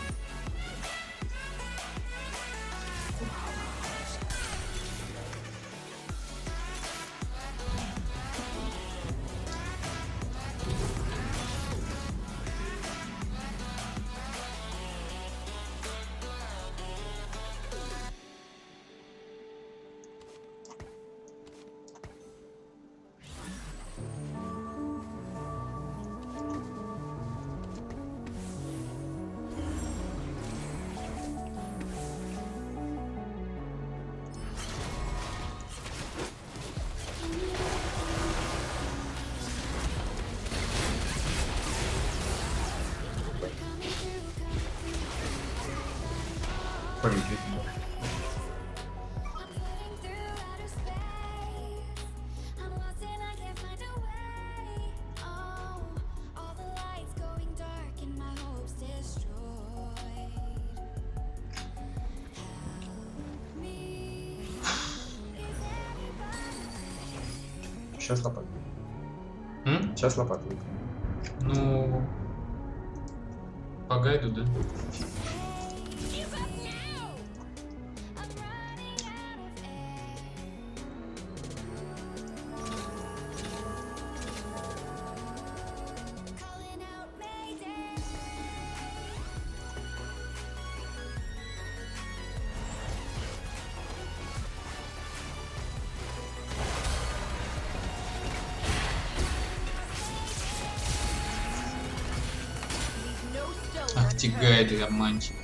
I'm lost and I can't find a way. Oh, all the lights going dark and my hopes destroyed. Help me. Сейчас лопат. М? Сейчас лопат. Ну, по гайду, да? Calling out Mayday. No stone Ах, те гайды, обманчик.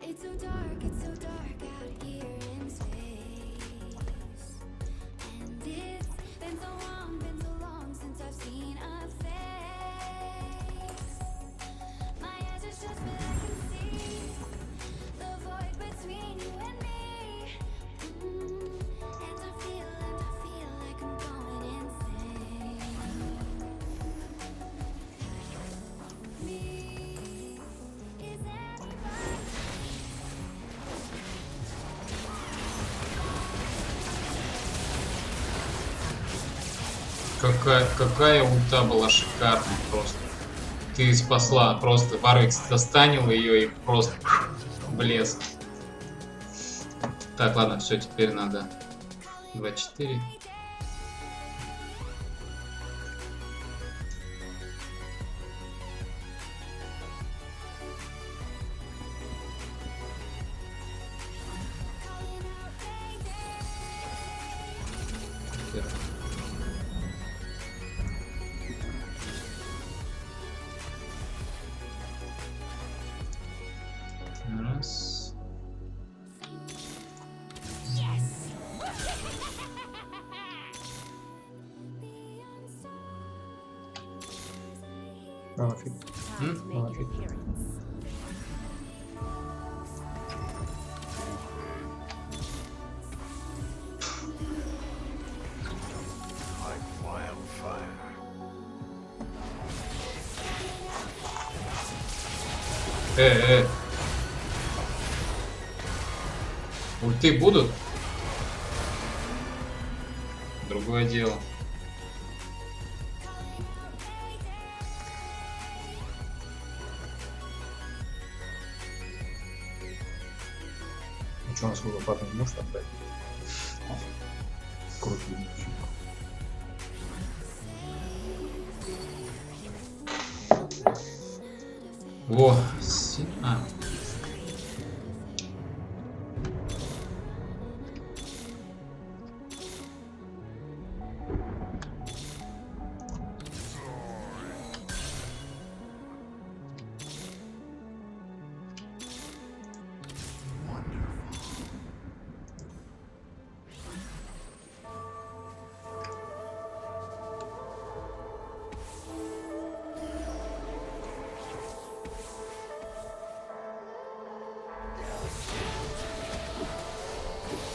It's so dark out here in space. And it's been so long since I've seen a face. My eyes are shut, but I can see the void between you and me. And I feel like I'm Какая ульта была шикарная просто. Ты спасла, просто Варвикс достанил ее и просто блеск. Так, ладно, все, теперь надо 2-4. Раз. Нафиг. Time to make Нафиг. your appearance. Like wildfire. Ульты будут? Другое дело. Ну что, у нас лопату не может отдать? Круто. Во,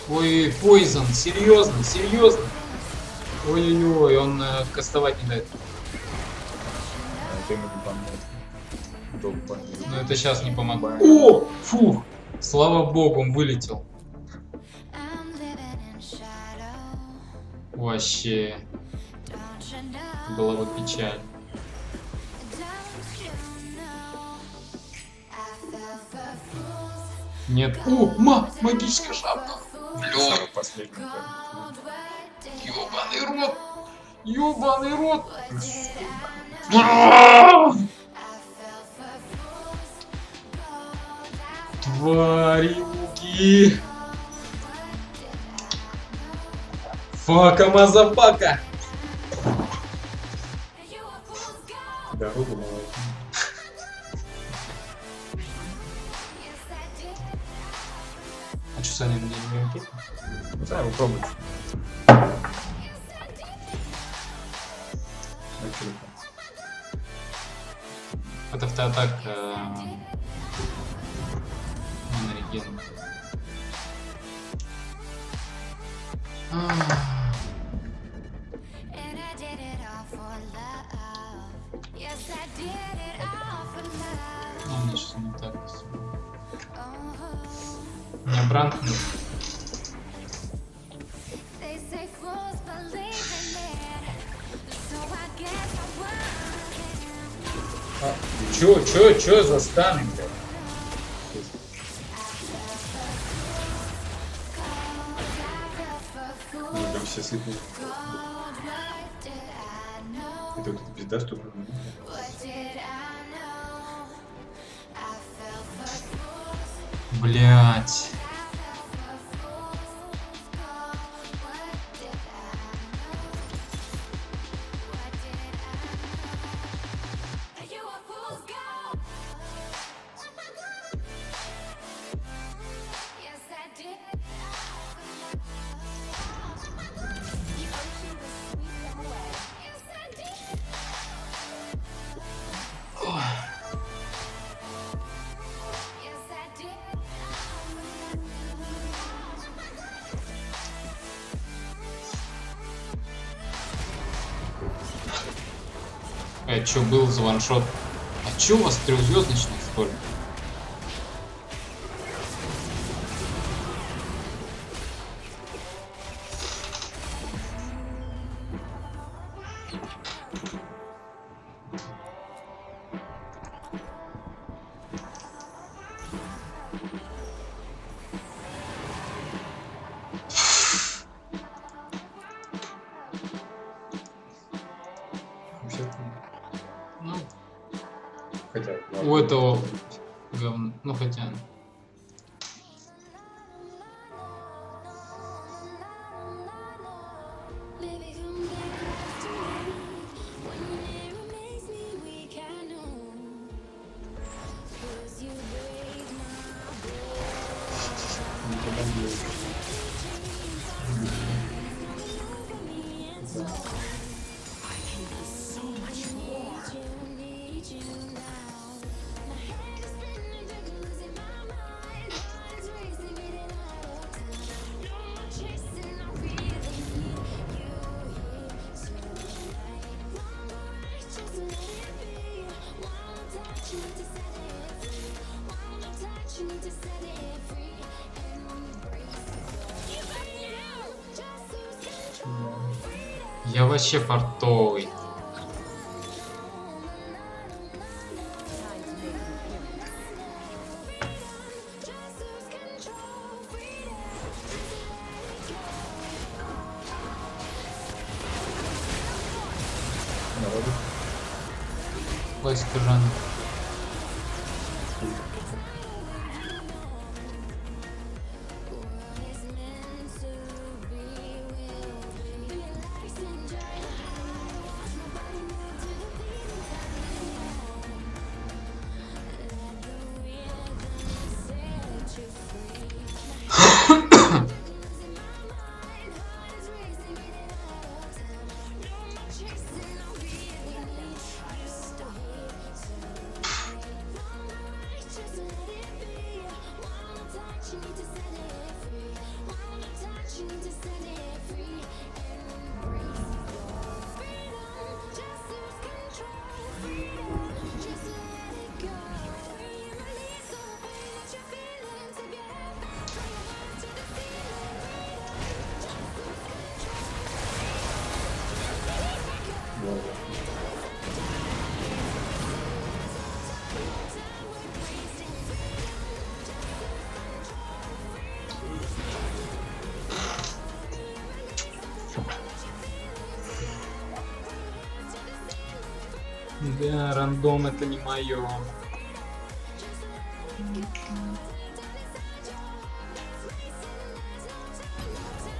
ой, Poison, серьезно, серьезно. Ой-ой-ой, он кастовать не дает. Это ему не поможет. Долбанный. Но это сейчас не помогло. О, фух, слава богу, он вылетел. I'm living in shadow. Вообще, Don't you know? была бы печаль. Don't you know? I fell for fools. Нет. О, магическая шапка. Самый последний. Cold, what did Ёбаный рот. Ёбаный рот. I fell for fools. Тварюки. Фака мазафака. You a fool's gold. Дорогу малая. Yes, I did. А что, Саня, мне не окей? Да, попробуйте. Yes, I did. На телефон. Это автоатак на реген. And I did it all for love. Yes, I did it all for love. Ну, мне сейчас не так. Oh, У меня бранк нужен. they say fools believe in it. So I guess I will. Чё за станы, блядь? Ну, там все слепые. What did I know? Это вот эта пизда, что нужно. What did I know? I fell for fools. Блять. You a fool's gold. Yes, I did. The ocean was sweet them away. Yes, I did. Yes, I did. Чё был за ваншот? А чё у вас трехзвездочных столько? Вообще-то, Ну, хотя... у этого говно. Ну хотя. Baby, come back close to me. When you never makes me weak, I know. 'Cause you break my Никогда не было. I can be so much more. need you now. My head is spinning, baby, losing my mind. Heart's racing, getting out of time. No more chasing, no feelings. Need you here tonight. One more night, just let it be. One more touch, you need to set it free. One more touch, you need to set it free. And embrace it. Even you just lose control. Я вообще фартовый. Time to make an appearance. Just lose control. Freedom. Народу. Классика жанра. Да, рандом это не мое.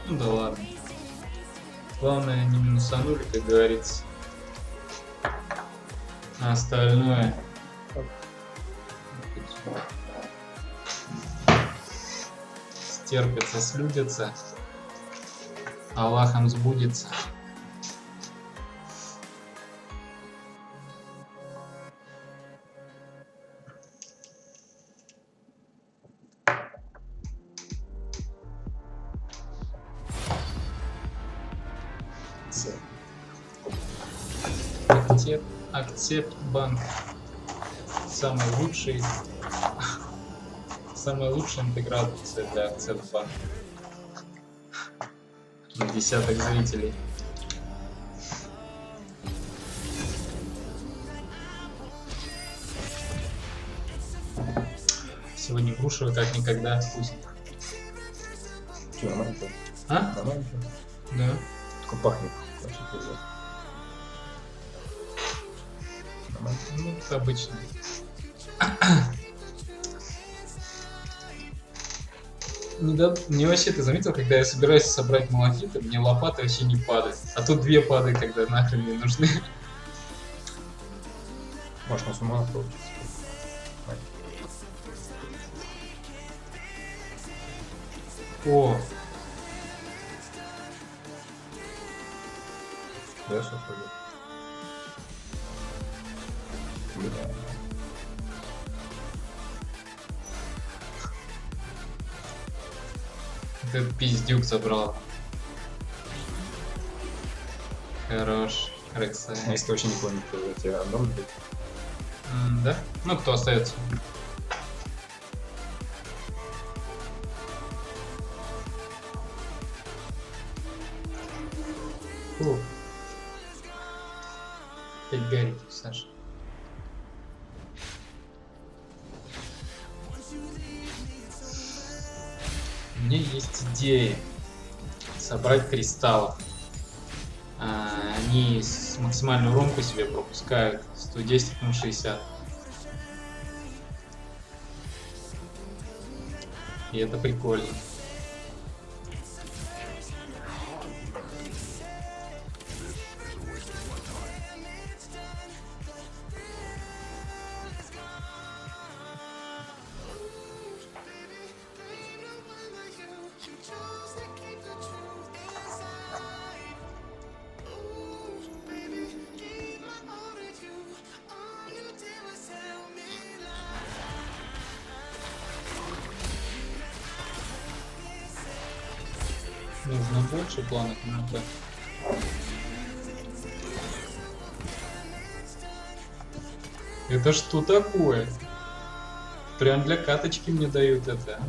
Ну да ладно. Главное не минусанули, как говорится. А остальное... Стерпится, слюдится. Аллахом сбудется. Акцепт банк. Самая лучшая интеграция для Акцепт банка. На десяток зрителей. Сегодня грушево как никогда вкусно. Че, нормально всё? А? Нормально всё? Да. Только пахнет. Вообще пиздец. Нормально. Ну, это обычно. Мне вообще, ты заметил, когда я собираюсь собрать малахиты, мне лопата вообще не падает. А тут две падают, когда нахрен не нужны. Может, на с ума получится. О, Да, все ходит. Бля. этот пиздюк забрал. Хорош, Рекса. А если ты вообще никого не придет, тебе рандом будет? Да? Ну, кто остается? Фу. Опять горит, Саша. У меня есть идея собрать кристаллов. Они с максимальную ромку себе пропускают 110 на 60. И это прикольно. Нужно больше планок на Б. Это что такое? Прям для каточки мне дают это.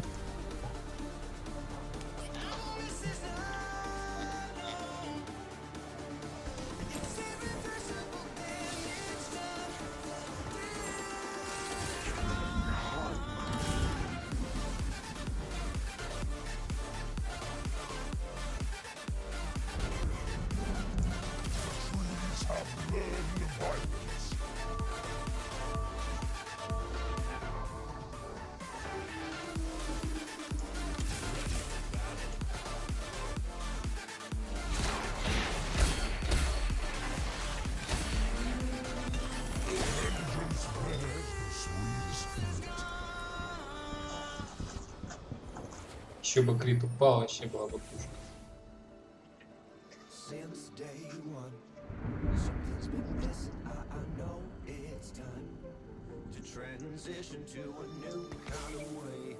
Еще бы крит упал, вообще была бы пушка. Since day one, something's been missing. I know it's time to transition to a new kind of way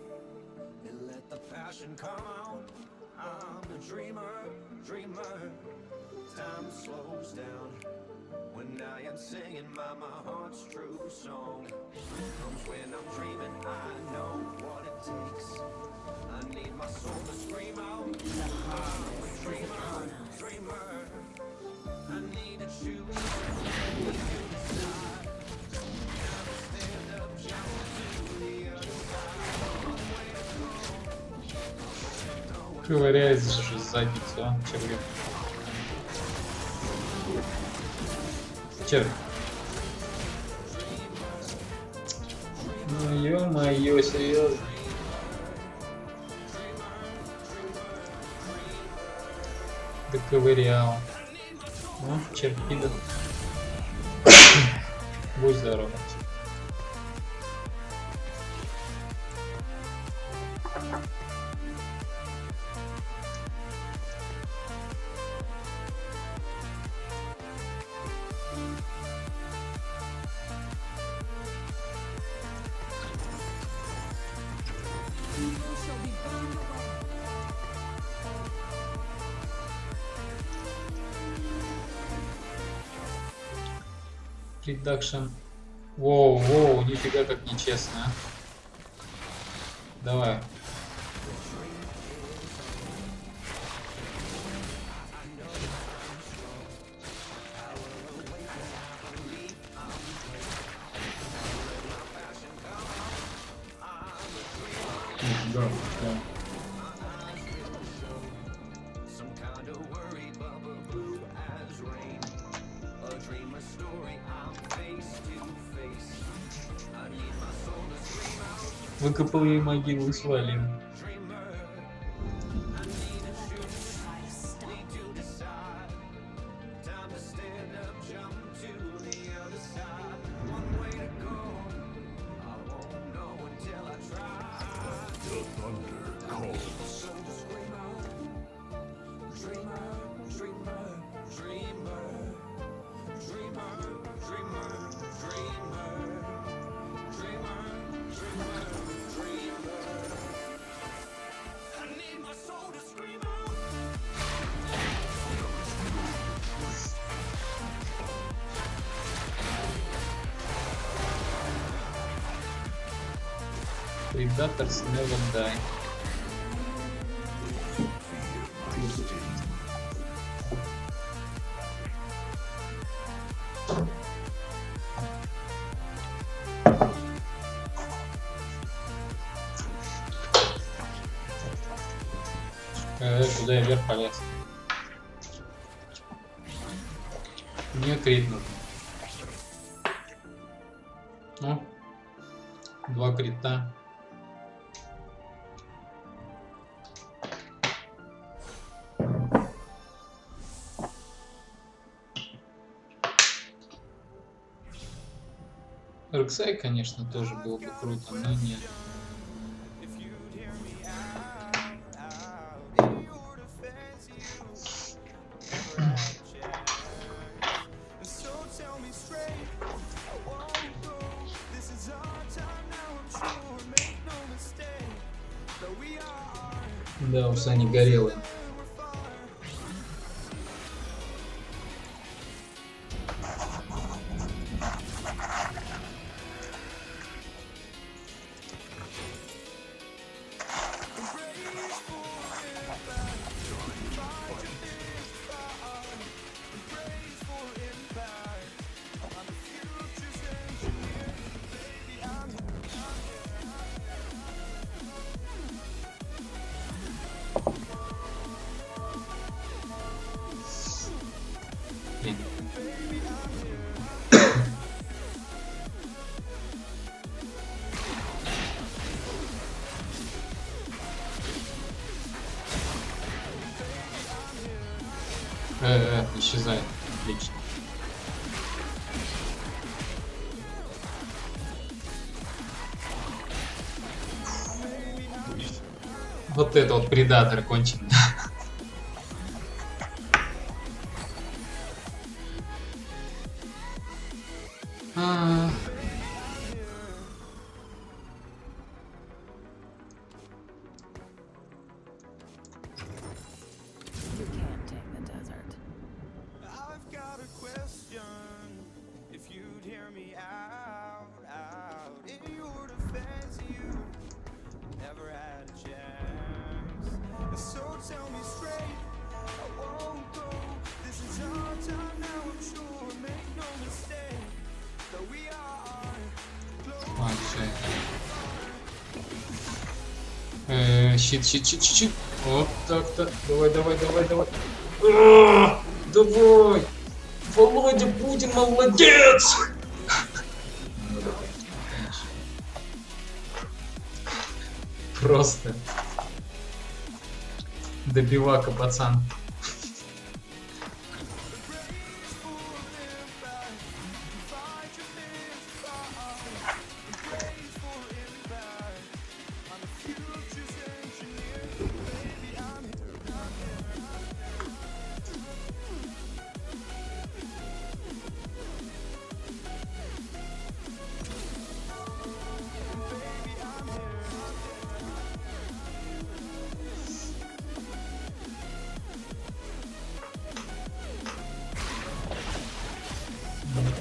and let the passion come out. I'm a dreamer, dreamer. Time slows down when I am singing my heart's true song. Comes when I'm dreaming, I know what it takes. I need my soul to scream out. I'm a dreamer, dreamer. I need to choose. I need to decide. Gotta stand up, jump to the other side. One way to go. Ковыряется же задницу, а? Червяк. Червь. Ну ё-моё, серьезно. Доковырял. Ну, червь пидор. Будь здоров. Редакшн. Воу, воу, нифига как нечестно. А? Давай. Да, да. Some kind of worry bubble blue as rain. A dream, a story, I'm face to face. I need my soul to scream out. Выкопал ей могилу и свалил. Dreamer, I need to choose, need to decide. Time to stand up, jump to the other side. One way to go, I won't know until I try. The thunder calls. Soul to scream out. Dreamer, dreamer, dreamer. Dreamer, dreamer, dreamer. Dreamer, dreamer, dreamer. I need my soul to scream out. Predators never die. Куда я вверх полез? Мне крит нужен. Ну, 2 крита. Рексай, конечно, тоже было бы круто, но нет. Да, у Сани горелый. Исчезает. Отлично. Вот это вот предатор конченый. You can't take the desert. I've got a question. If you'd hear me out, in your defense, you never had a chance. So tell me straight, I won't go. This is our time now, I'm sure. Make no mistake, that we are close. Щит. Вот так-то. Давай. Давай. Володя Путин, молодец! Просто. Добивака, пацан.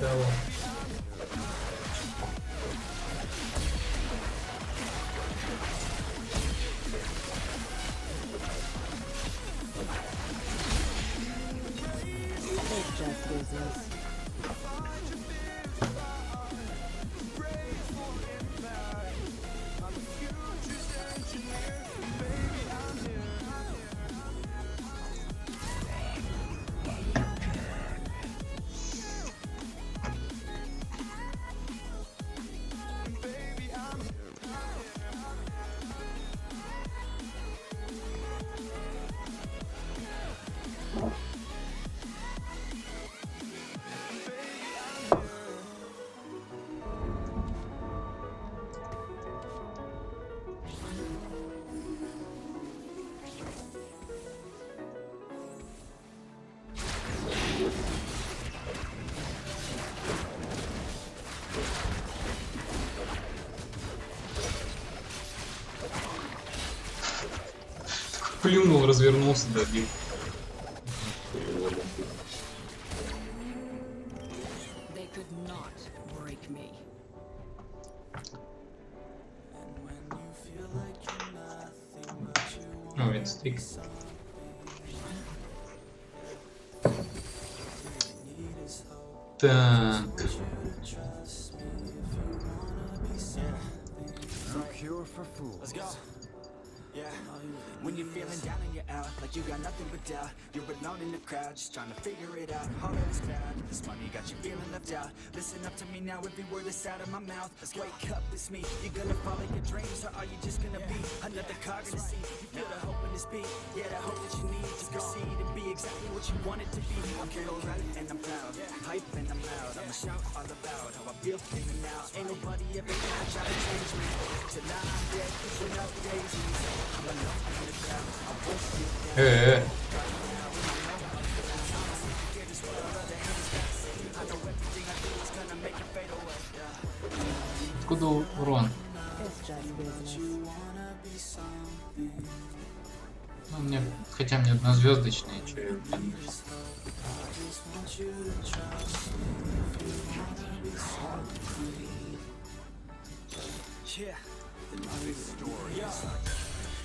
Того. It just is this. Плюнул, развернулся, добил. They could not break me. О, это стрик. Так. No cure for fools. Yeah, when you're feeling down and you're out, like you got nothing but doubt. You're alone in the crowd, just trying to figure it out. All that is bad, this money got you feeling left out. Listen up to me now, every word that's out of my mouth. Wake up, it's me. You're gonna follow your dreams, or are you just gonna be another cog in the scene? You feel the hope in this beat, yeah, the hope that you need to proceed and be exactly what you want it to be. I'm feeling right and I'm proud, hype and I'm loud. I'ma shout all about how I feel in and out. Ain't nobody ever gonna try to change me. Till I'm dead, pushing up daisies. I'm alone in the crowd, I won't get down. Get this world, other haters gotta see. I know everything I do is gonna make it fade away. Откуда урон? It's just business. Ну, мне, хотя мне однозвездочные, что я блин. Yeah.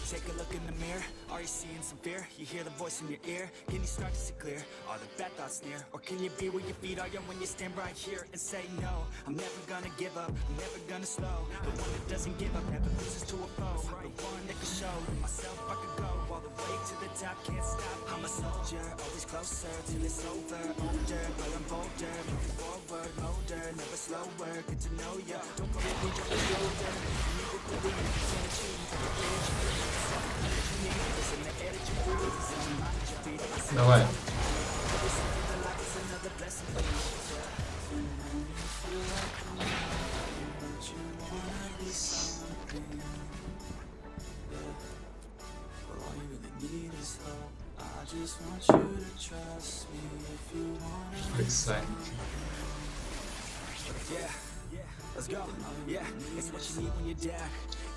Take a look in the mirror, are you seeing some fear? You hear the voice in your ear, can you start to see clear? Are the bad thoughts near? Or can you be where your feet are when you stand right here and say no? I'm never gonna give up, I'm never gonna slow. The one that doesn't give up never loses to a foe. The one that can show myself I could go all the way to the top, can't stop. I'm a soldier, always closer till it's over. Older, but I'm bolder, moving forward, older, never slower. Good to know ya, don't go over your shoulder. You need to believe, can't achieve, Давай. Exciting. Yeah, let's go. Yeah, it's what you need when you're down,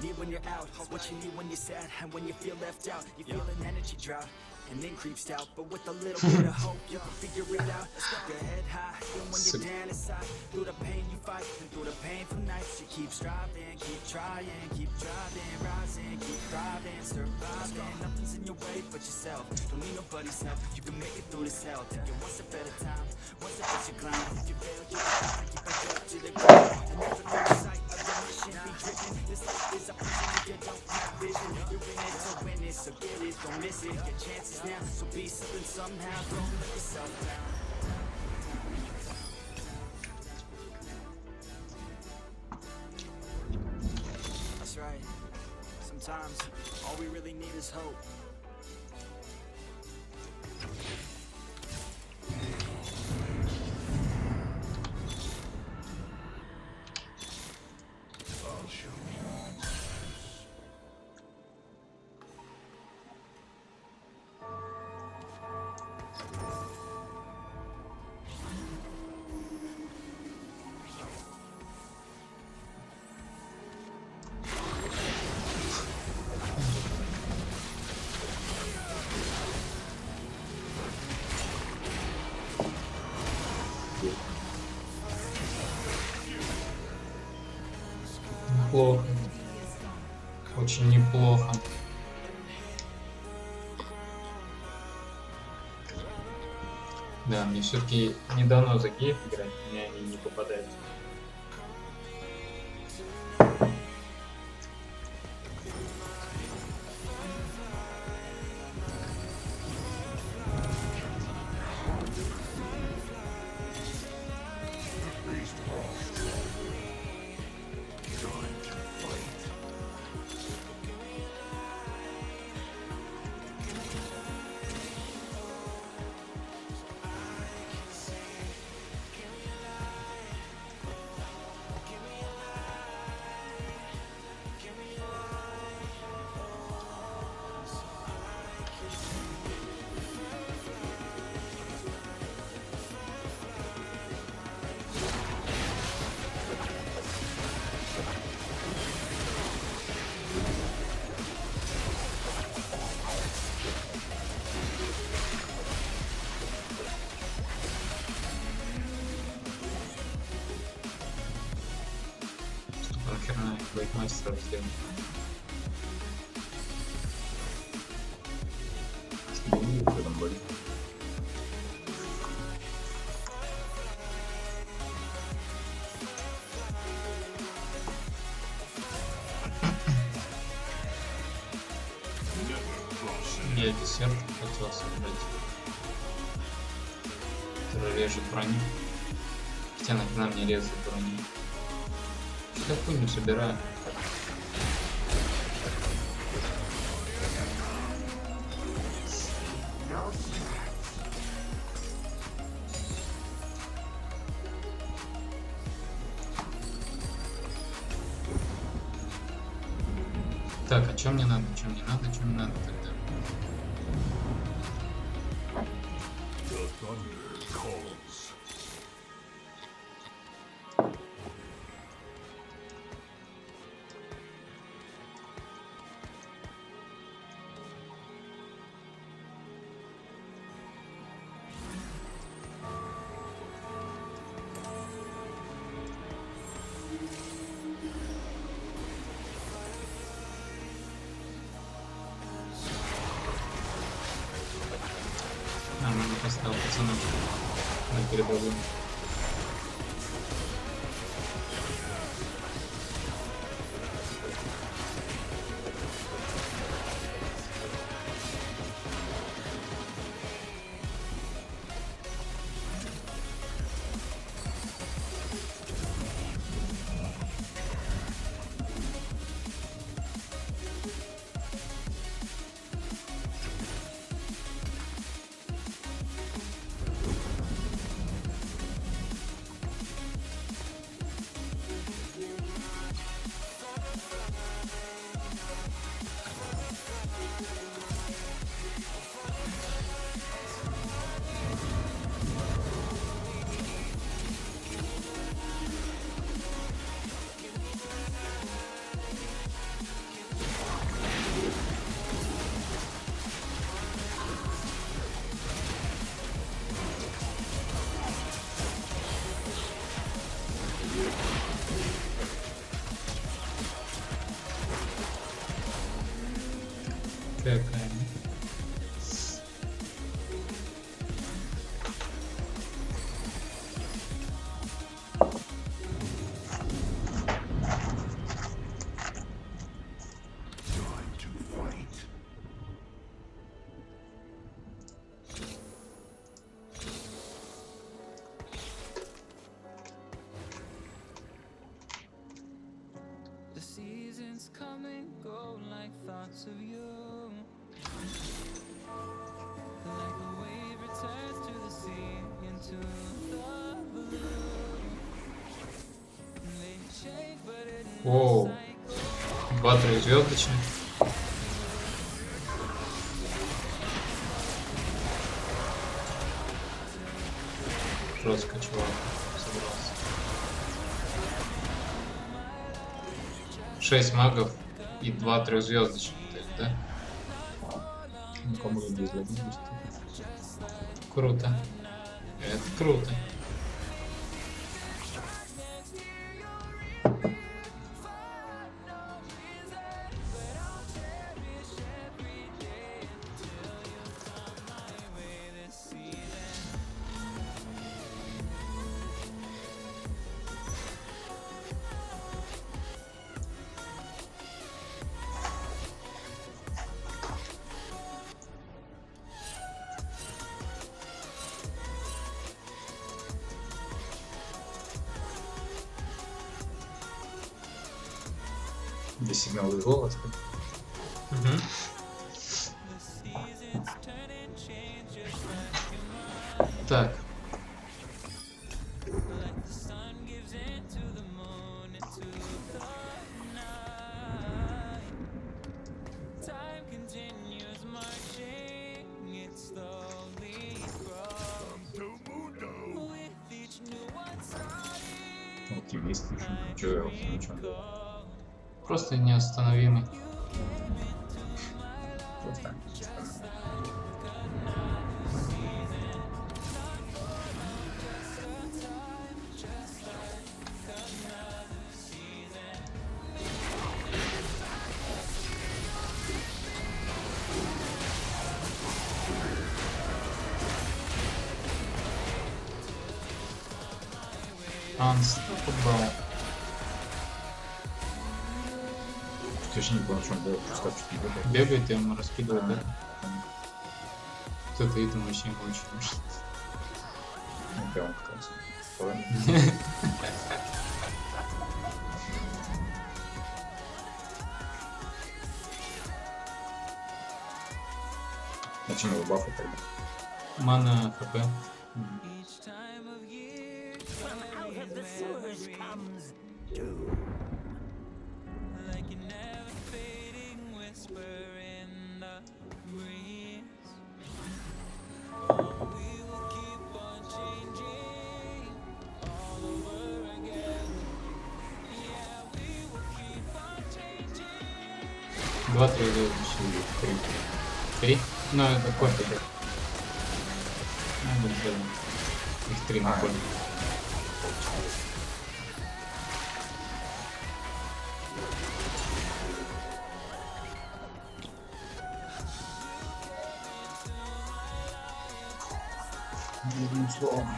need when you're out. It's what you need when you're sad and when you feel left out. You feel an energy drought and then creeps out, but with a little bit of hope, you can figure it out. Your head high, even when you're down inside. Through the pain you fight, and through the painful nights, you keep striving, keep trying, keep driving, rising, keep thriving, surviving. Nothing's in your way but yourself. Don't need nobody's help. You can make it through this hell. Take it one step at a time, one step as you climb. If you fail, you can keep back up to the ground. And never lose sight of the mission. Be driven. This life is a prison if you don't have vision. You're in it to win it, so get it, don't miss it. Get chances now, so be something somehow. Don't let yourself down. That's right. Sometimes all we really need is hope. Неплохо. Очень неплохо. Да, мне все-таки не дано за геев играть, мне они не попадаются. Херня, вейкмастер сделал. Чтобы не в этом были. Я десерт хотел собрать, который режет броню. Хотя нахрена мне резать броню? Что я хуйню собираю? Так, а что мне надо? Что мне надо? Что мне надо тогда? The thunder calls. Нормально поставил пацанов на передовую. Какая? Time to fight. The seasons come and go like thoughts of you. Like the wave returns to the sea into the blue. They change, but it Оу. 2 трехзвездочных. Жестко, чувак, собрался. 6 магов и 2 трехзвездочных, то есть, да? Ну, кому же без лобби Круто. Это круто. Без сигнала из голоса. Мгм. Так. Оптимист. Чё я оптимичен? Просто неостановимый. Просто. Unstoppable. вообще не понял, в чем было, просто чуть не бегал. Бегает, и ему раскидывает, да? Кто-то этому вообще не очень. Ну, прям как раз. Ладно. Зачем его бафы тогда? Мана ХП. Два трейда. Три? Ну, это кофе. Ну, блин. Их три на кофе. Одним словом.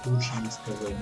Лучше не сказать.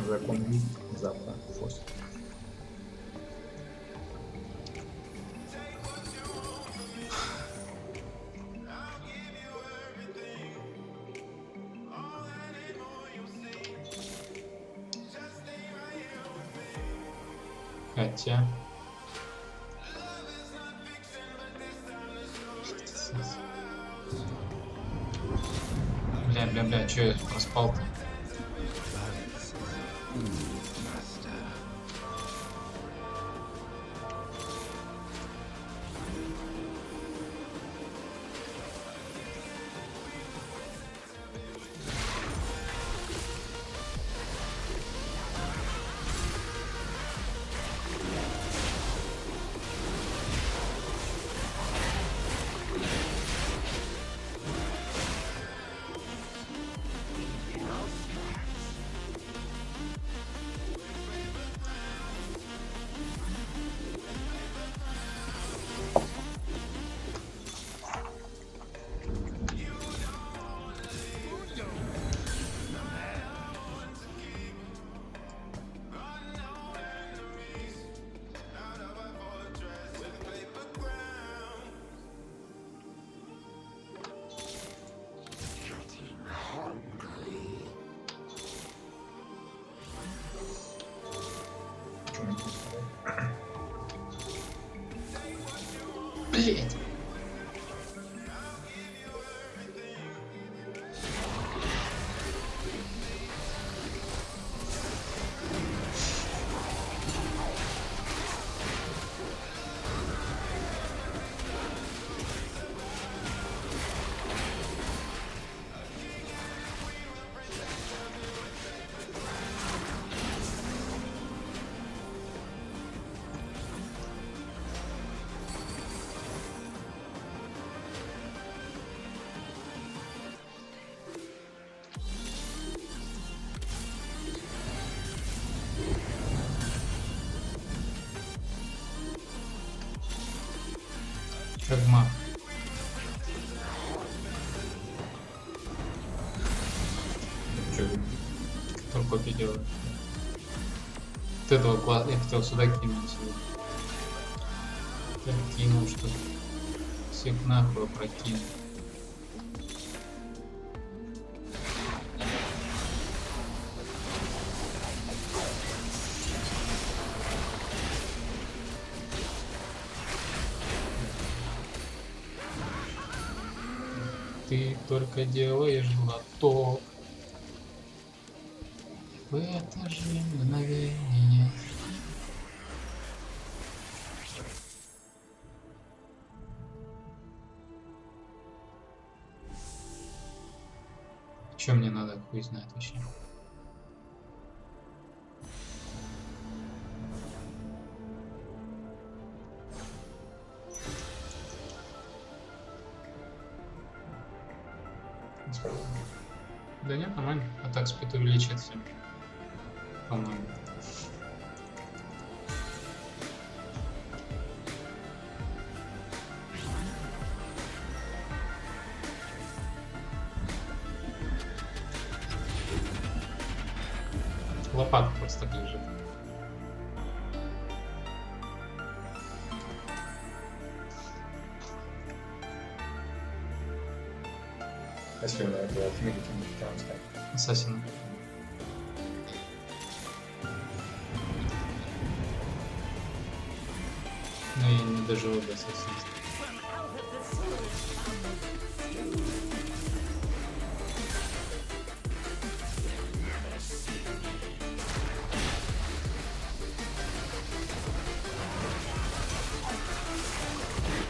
Закон завтра. Фос. Хотя... Бля, чё я проспал-то? Блять. Шагма. Чё? Кто копии делает? Вот этого класса. Я хотел сюда кинуть. Так, кинул что-то. Всех нахуй прокинул. Ты только делаешь глоток в это же мгновение. Что мне надо, хуй знает вообще. Да нет, нормально. А так спит увеличится. По-моему. Лопатка просто так лежит. Если он это отметит, там ставит. Ассасин. Но я не доживу до ассасинства.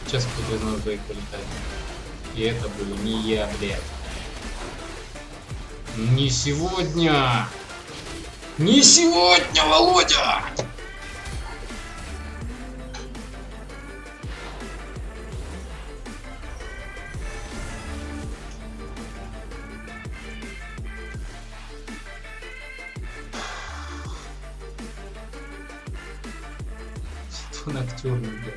Сейчас кто-то из нас двоих полетает. И это был не я, блядь. Не сегодня! Не сегодня, Володя! Что он актерный, блядь?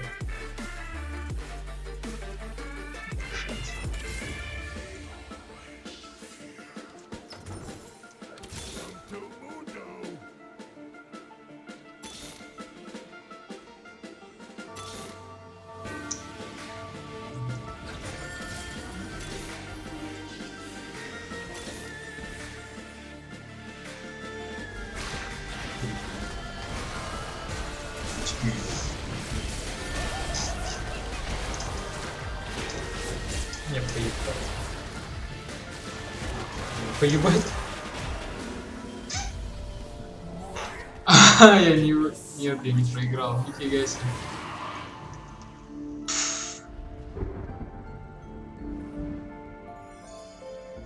Я поебал. Поебать? Я не... Нет, я не проиграл. Нифига себе.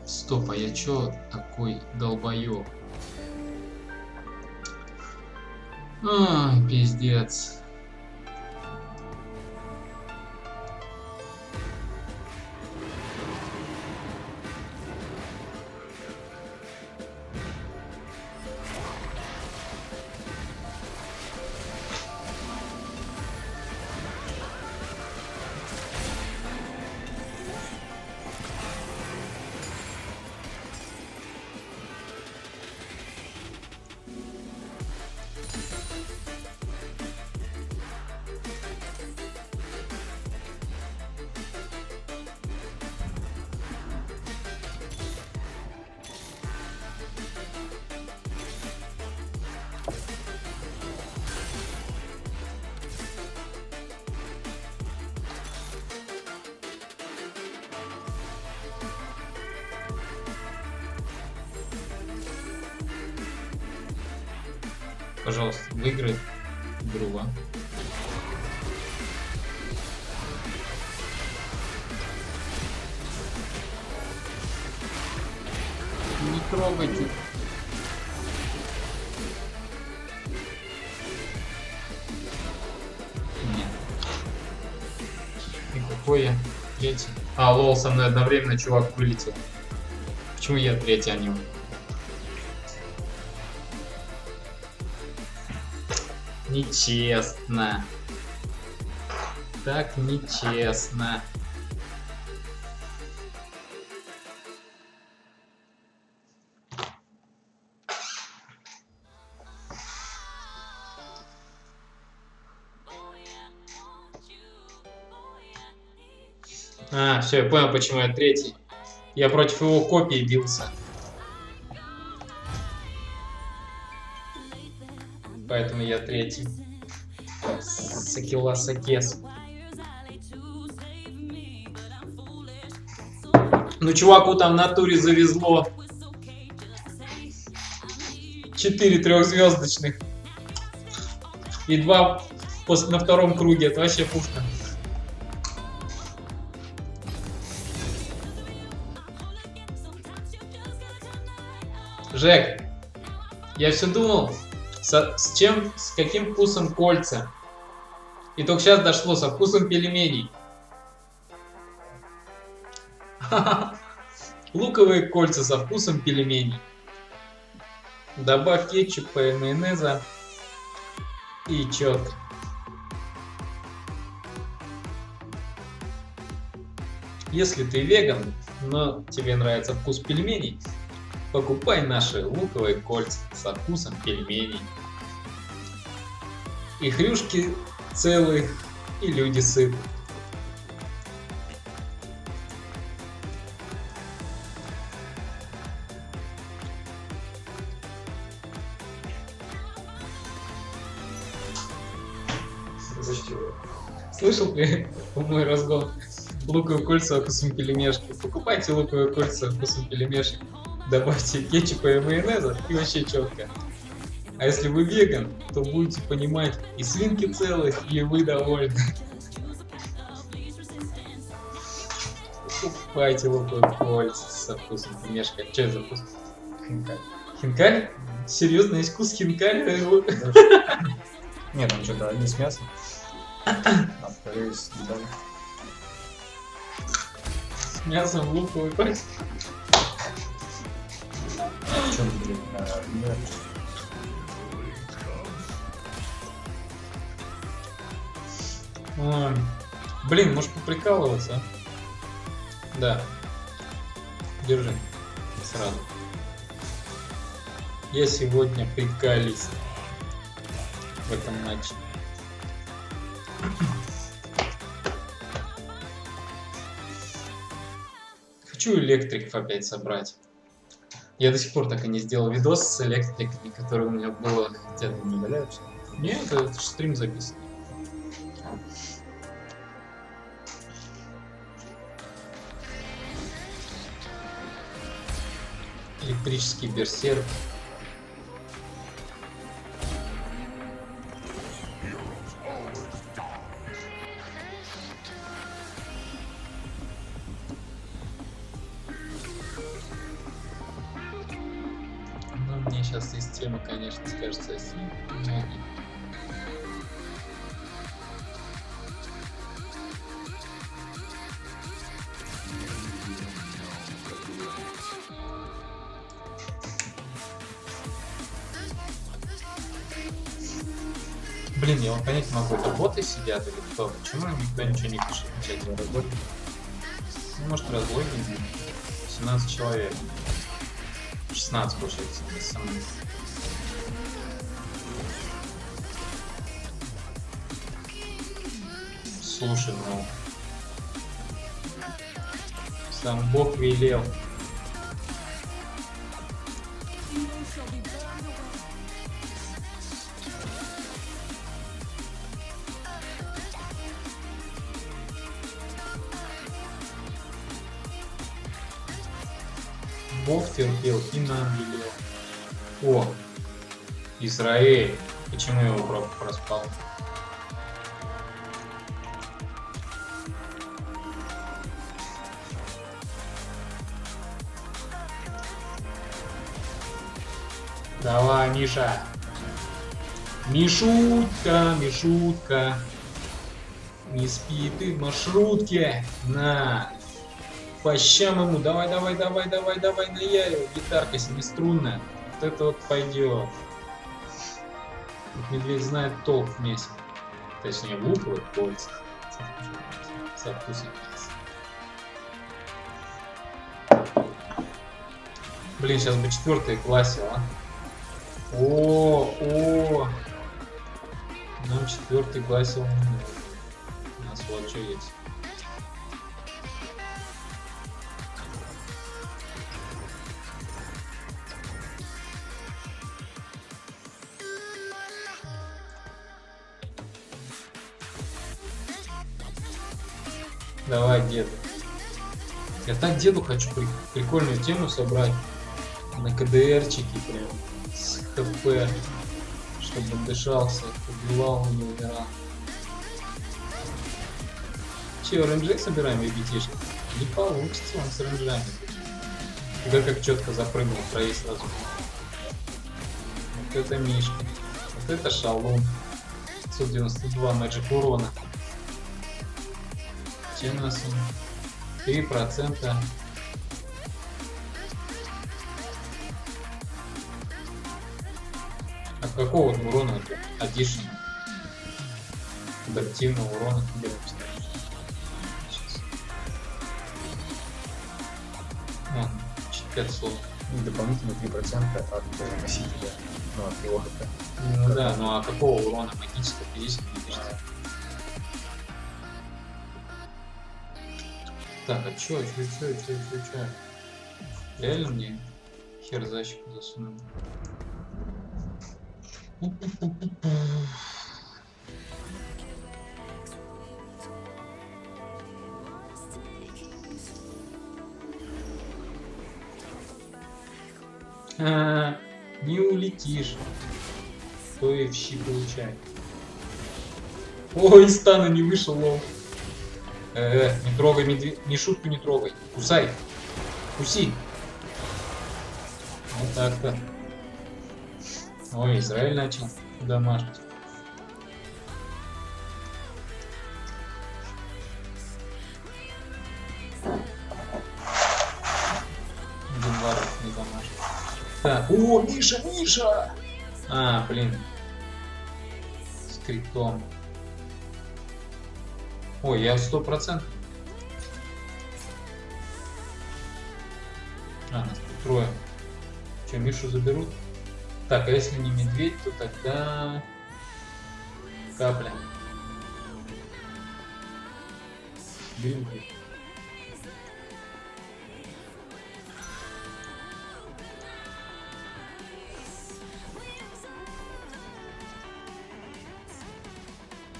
Стоп, а я чё такой долбоёб? Ай, пиздец. Пожалуйста, выиграй Грува. Не трогайте. Нет. И какой я? Третий. А, лол, со мной одновременно чувак вылетел. Почему я третий, а не он? Нечестно. Так нечестно. А, все, я понял, почему я третий. Я против его копии бился. Поэтому я третий. Сакила Сакес. Ну, чуваку там в натуре завезло. 4 трехзвездочных. И 2 на втором круге. Это вообще пушка. Жек, я все думал, с каким вкусом кольца. И только сейчас дошло, со вкусом пельменей. Луковые кольца со вкусом пельменей. Добавь кетчупа и майонеза. И четко. Если ты веган, но тебе нравится вкус пельменей, покупай наши луковые кольца со вкусом пельменей. И хрюшки целые, и люди сыты. Слышал ты мой разгон? Луковые кольца со вкусом пельмешки. Покупайте луковые кольца со вкусом пельмешек. Добавьте кетчупа и майонеза, и вообще четко. А если вы веган, то будете понимать, и свинки целые, и вы довольны. Покупайте луковые кольца со вкусом пельмешки. А что это за вкус? Хинкаль. Хинкаль? Серьезно, есть вкус хинкаля? Нет, там что-то не с мясом. А вторые с едой. С мясом луковый кольца. В чем, блин, нет. Ой. Блин, может поприкалываться, а? Да. Держи. Сразу. Я сегодня приколист в этом матче. Хочу электриков опять собрать. Я до сих пор так и не сделал видос с электриками, которые у меня было. Хотя Не удаляются? нет, это же стрим записан. Электрический берсерк. Ну, мне сейчас система, конечно, скажется сильно. Блин, я вот понять не могу, это боты сидят или кто? Почему никто ничего не пишет в чате? Разлоги? Ну, может, разлоги? 17 человек. 16, получается, без сомнений. Слушай, ну... Сам Бог велел. Бог терпел и нам велел. О! Израиль! Почему я его проспал? Давай, Миша! Мишутка, Мишутка! Не спи ты в маршрутке! На! По щам ему, давай, наяривай, гитарка семиструнная. Вот это вот пойдет. Медведь знает толк в мясе. Точнее, в луковых кольцах. Со вкусом мяса. Блин, сейчас бы 4-й классил, а? О! Нам 4-й классил. У нас вот что есть. Давай, дед. Я так деду хочу прикольную тему собрать. На КДРчике прям. С ХП. Чтобы он дышался, убивал, не умирал. Че, рейнджей собираем, ребятишки? Не получится он с рейнджами. Да как четко запрыгнул, троих сразу. Вот это Мишка. Вот это шалун. 592 мэджик урона. Ченнесом. 3%. А какого урона это? Addition. Адаптивного урона тебе написано. Сейчас. Вон, 500. И дополнительные 3% от носителя. Ну, от его хп. Ну да, ну а какого урона магического, физического не пишется? Так, а чё? Реально мне хер за щеку засунул? Не улетишь. То и в щи получай. Ой, из стана не вышел, лол. Не трогай медведь. Ни шутку не трогай. Кусай. Куси. Вот так-то. Ой, Израиль начал дамажить. Один варвар не дамажит. Так, о, Миша! А, блин. С критом. Ой, я 100%. А, нас тут трое. Че, Мишу заберут? Так, а если не медведь, то тогда... Капля. Блин.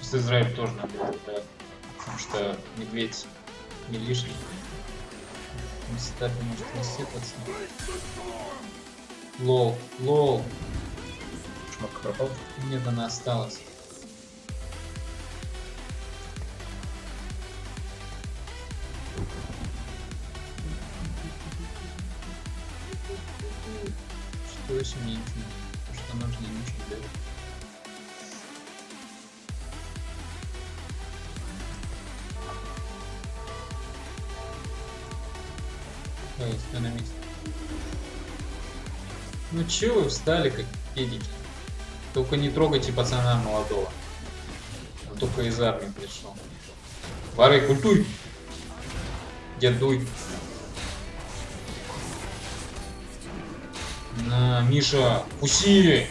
С Израилем тоже надо, да, потому что медведь не лишний. Местами может рассыпаться. Лол. Шмак пропал. Мне она осталась. Что еще мне интересно? Что нужно ничего делать. Ой, стой на месте. Ну че вы встали как педики? Только не трогайте пацана молодого. Он только из армии пришел. Варей, культуй! Дед, дуй. На, Миша, куси!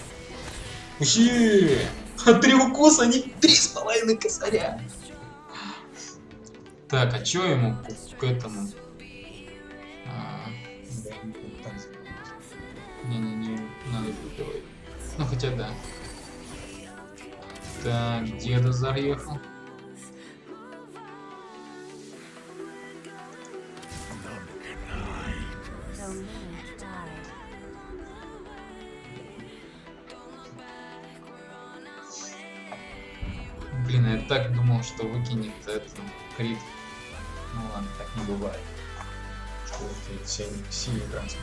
Куси! А 3 укуса, не 3,5 косаря! Так, а чё ему к этому? Не, надо говорить. Ну хотя да. Так, деда заехал. Блин, я так думал, что выкинет этот крит. Ну ладно, так не бывает. Что это сильный трансфер.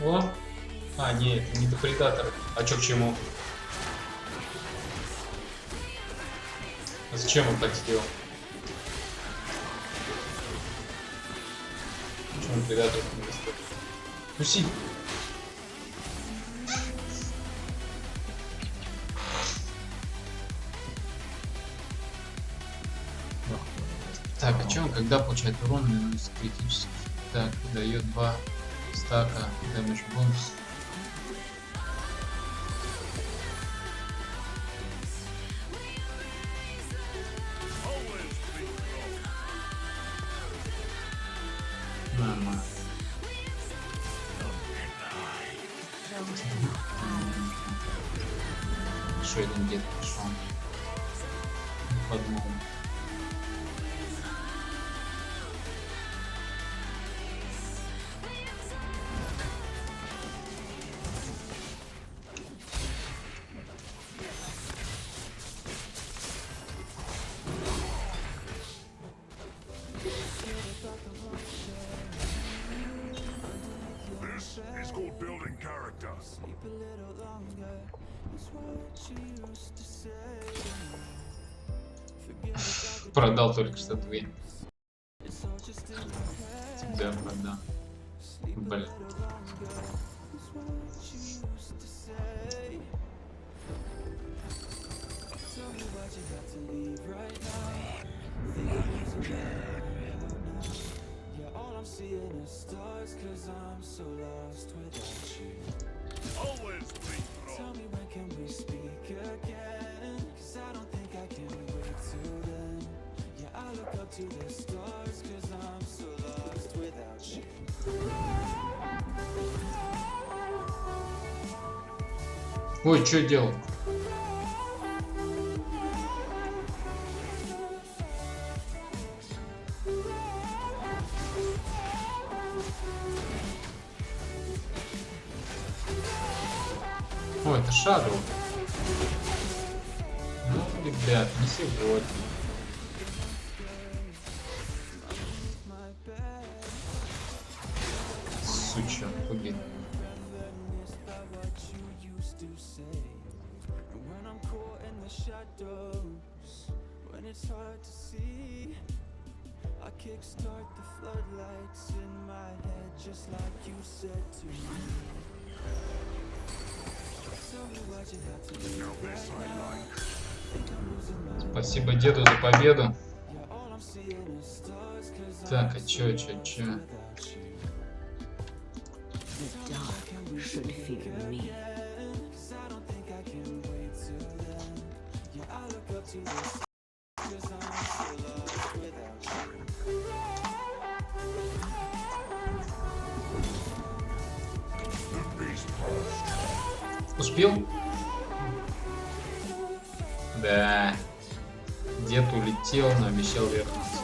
О! А, нет, это не депредаторы. А чё к чему? А зачем он так сделал? Почему предатор не достает? Куси! Так, а чё он когда получает урон минус критический? Так, дает 2 стака damage bonus. Нормально. Еще один дед пришел. Подумал. Продал только что 2. Тебя продам. Блин. Always be wrong. Ой, что делал? Ой, это Shadow. Ну, ребят, не сегодня. Суча, убит. Спасибо деду за победу. Так, а чё? The dark should fear me. Успел? Да. Дед улетел, но обещал вернуться.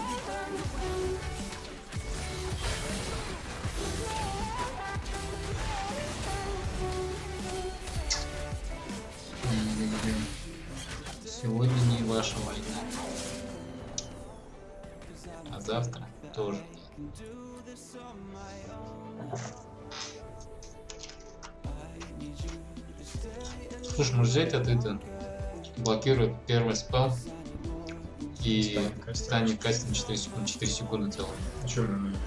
Сегодня не ваша война. А завтра тоже нет. Слушай, может взять это? Блокирует первый спел и станет кастинг 4 секунды, 4 секунды целых. А чё мне надо?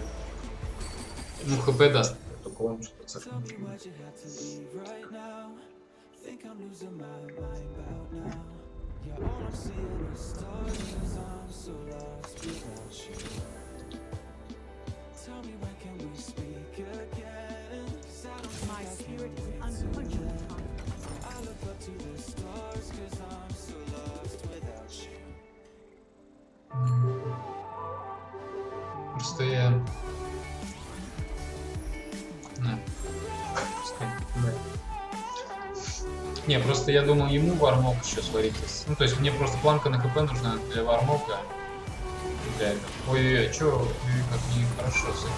Ну, хп даст. Только он что-то цепнул. My spirit is unquenchable. Просто я... На. Пускай. Не, просто я думал ему вармок еще сварить. Ну, то есть мне просто планка на КП нужна для вармока. Для этого. Ой, а чё? Ой, как нехорошо с этим.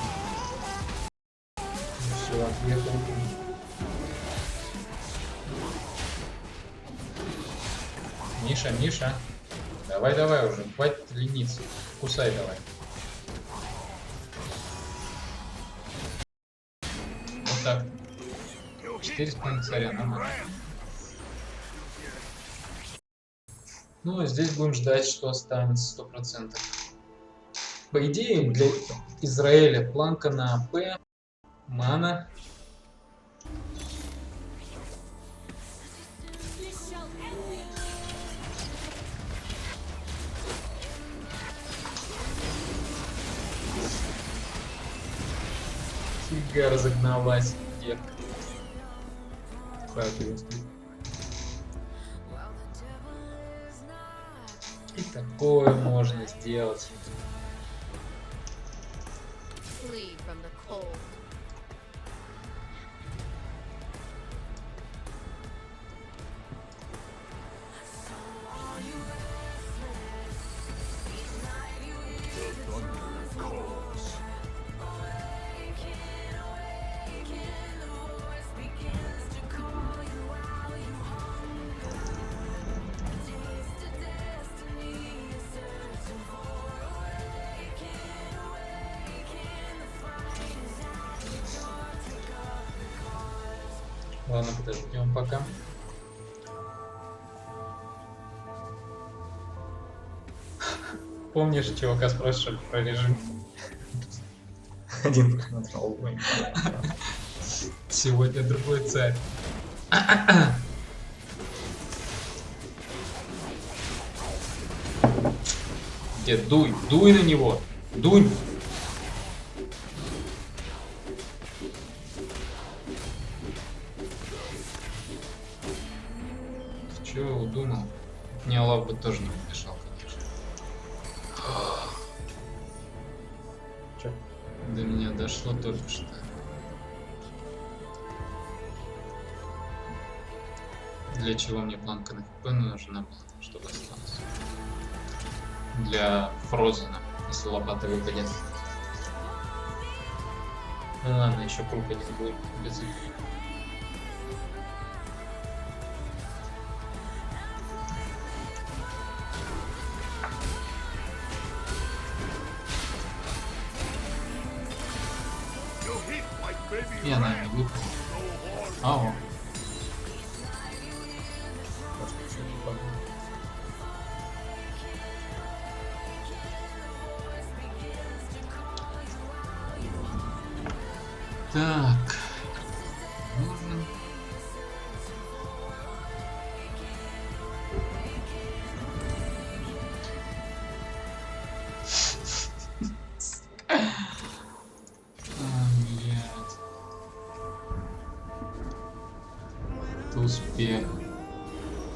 Все, отъехал. Миша. Давай уже, хватит лениться. Кусай давай. Вот так. 4,5 царя, нормально. Ну, здесь будем ждать, что останется 100%. По идее, для Израиля планка на П, мана. Фига разогналась, детка. Хватит его стоит. И такое можно сделать. Flee from the cold. Ладно, подождем пока. Помнишь, чувака спрашивали про режим? Один посмотрел. Ой, Сегодня другой царь. Где? Дуй, дуй на него. Дуй. Ты чего удумал? Мне Олаф бы тоже не помешал, конечно. чё? До меня дошло только что. Для чего мне планка на ХП нужна была, чтобы осталось? Для Фрозена, если лопата выпадет. Ну ладно, еще круг один будет без их. You hit like baby И она не rat. выпала. No hard. Ау. Может, всё не падает. Так. Нужен. Блядь. Это успех.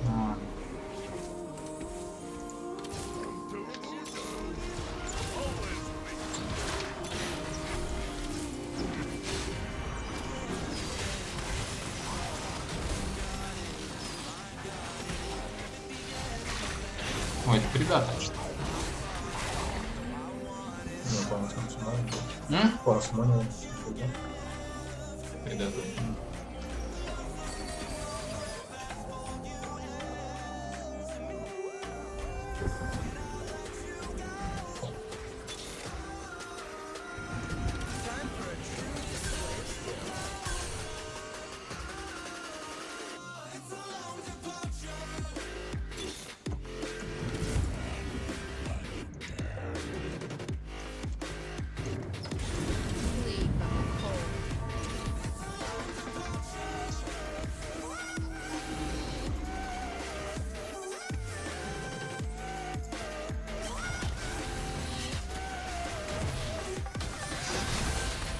А. Ой, это предатор, что ли? Ну, по-моему, максимально. М? По максимально. Предатор.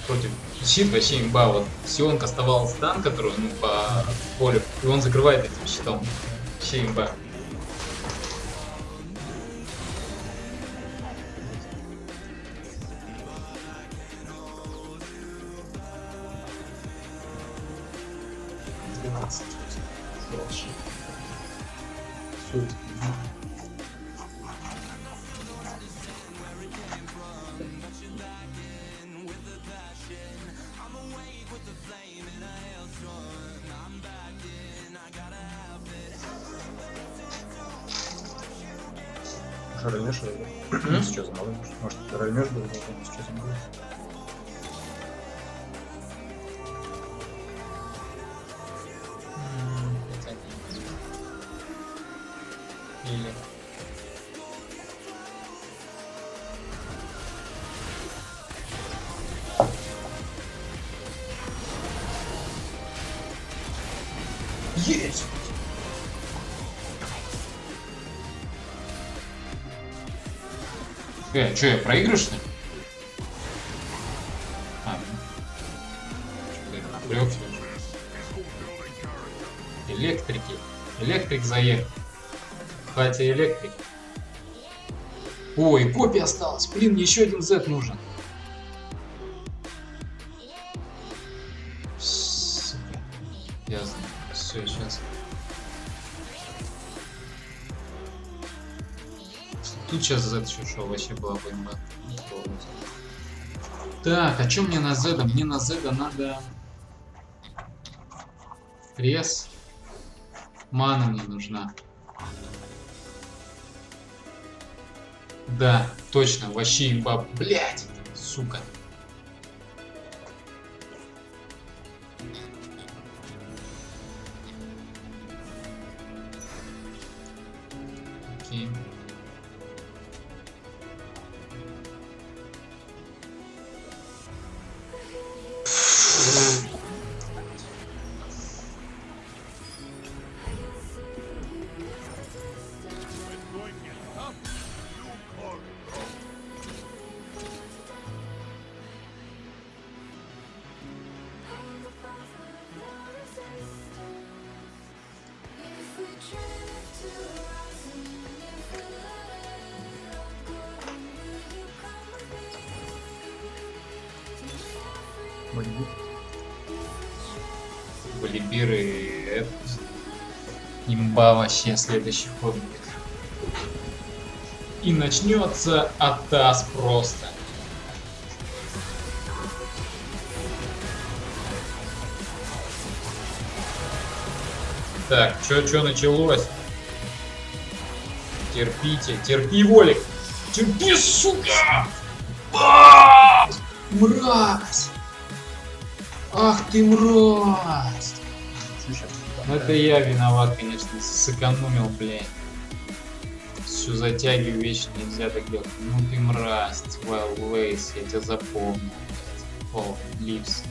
Против щит вообще имба. Вот Сионг оставал стан, который ну, по полю, и он закрывает этим щитом. Вообще имба. Рольнешь сейчас мало. Может, рольнешь был, но сейчас не будет. Или... Есть! Что, я проиграю, что ли? А, ну. Напрягся уже. Электрики. Электрик заехал. Хотя электрик. Ой, копия осталась. Блин, мне еще один Z нужен. Сука. Ясно. Все, сейчас. Тут сейчас Z еще шел, вообще была бы имба. Так, а что мне на Z? Мне на Z надо... Пресс. Мана мне нужна. Да, точно, вообще имба. Блять, сука. Окей. Валибир и это. Имба вообще следующий ход будет. И начнется атас просто. Так, чё началось? Терпите, терпи, Волик! Терпи, сука! Мразь! Ах ты мразь! Ну это я виноват, конечно, сэкономил, блядь. Все затягиваю, вечно нельзя так делать. Ну ты мразь, Wild Ways, я тебя запомнил, блядь. О, Ливс.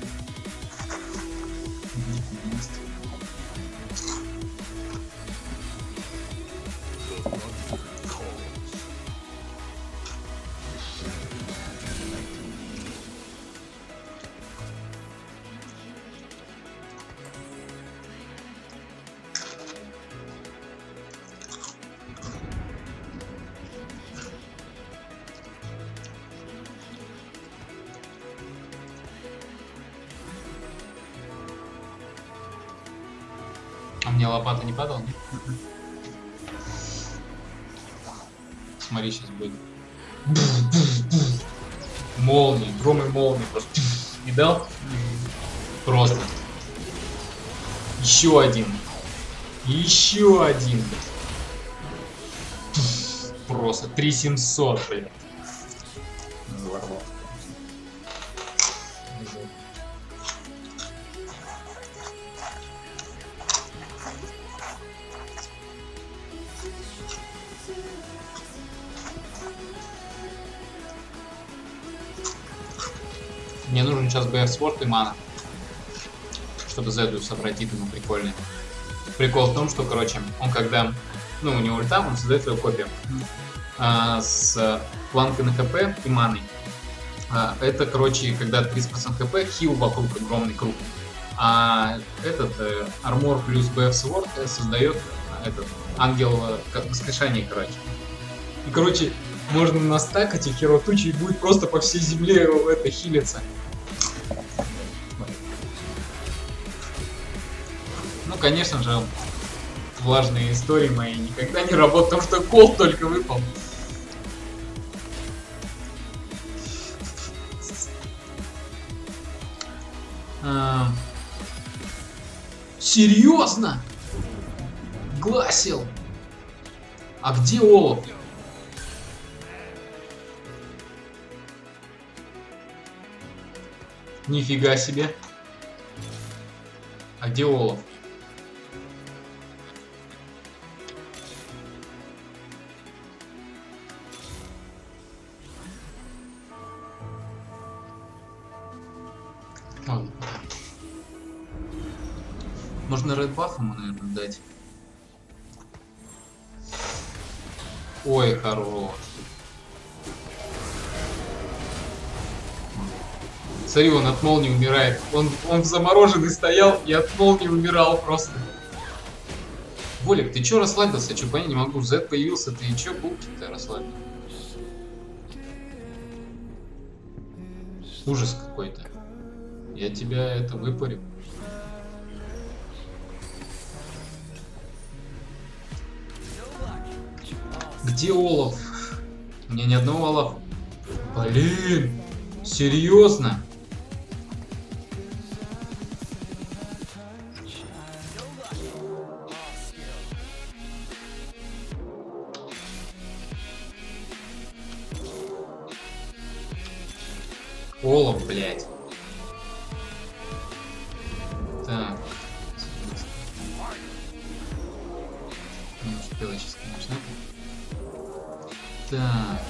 А мне лопата не падала, нет? Смотри, сейчас будет. Молнии, гром и молнии просто. Видал? Просто. Еще один. Еще один. Просто 3700, блин. Взорвал. Мне нужен сейчас BF Sword и мана, чтобы Зеду собрать итему прикольный. Прикол в том, что, короче, он когда, ну, у него ульта, он создает свою копию с планкой на ХП и маной. Это, короче, когда 30% ХП, хил вокруг, огромный круг. А этот армор плюс BF Sword создает этот ангел воскрешения, короче. И, короче, можно настакать, и Херо Тучи будет просто по всей земле это хилиться. Ну, конечно же, влажные истории мои никогда не работают, потому что колд только выпал. Серьезно? Гласил? А где Олаф? Нифига себе. А где Олаф? Ладно. Можно Red Buff ему, наверное, дать. Ой, хорош. Смотри, он от молнии умирает. Он замороженный стоял и от молнии умирал просто. Волик, ты чё расслабился? Чё понять не могу. Z появился, ты чё булки-то расслабил? Ужас какой-то. Я тебя это выпарю. Где Олаф? У меня ни одного Олафа. Блин, серьезно? Олаф, блядь. Так. Не успела сейчас, конечно. Так.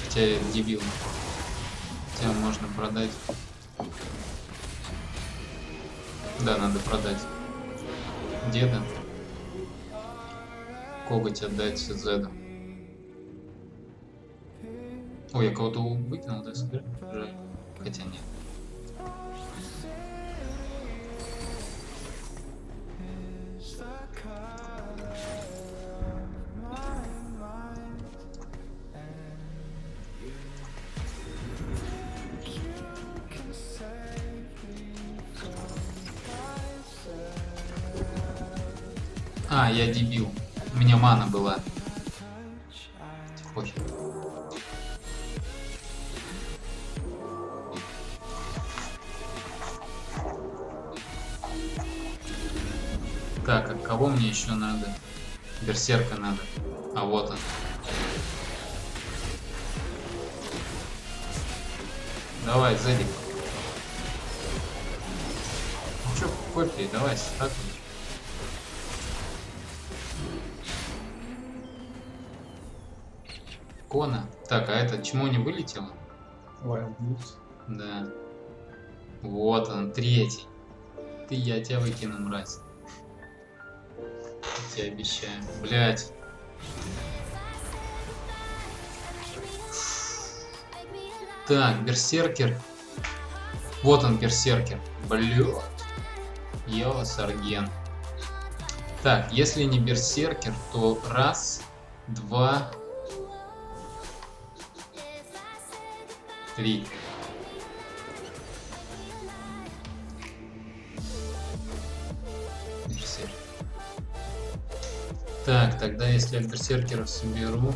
Хотя я дебил. Хотя можно продать. Да, надо продать. Деда. Коготь отдать Зеду. Ой, я кого-то выкинул, да, смотри? Жаль. Хотя нет. А, я дебил. У меня мана была. Похер. Так, а кого мне еще надо? Берсерка надо. А вот он. Давай, сзади. Ну чё, копии, давай, статуй. Кона. Так, а это чему не вылетело? Wild Boots. Да. Вот он, третий. Я тебя выкину, мразь. Я тебе обещаю. Блять. Так, берсеркер. Вот он, берсеркер. Блядь. Йо, Сарген. Так, если не берсеркер, то раз, два, три. Берсеркер. Так, тогда если я берсеркеров соберу...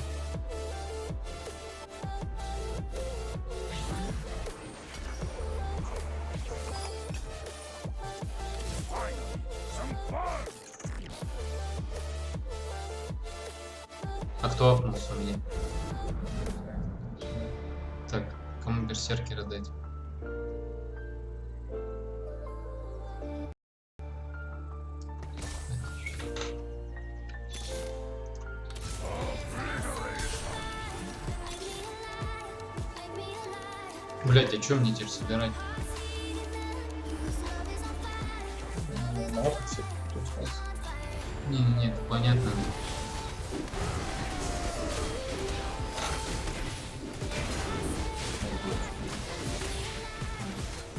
А кто апнулся у меня? Так, кому берсеркера дать? Блять, а чё мне теперь собирать? На опыте. Не, это понятно.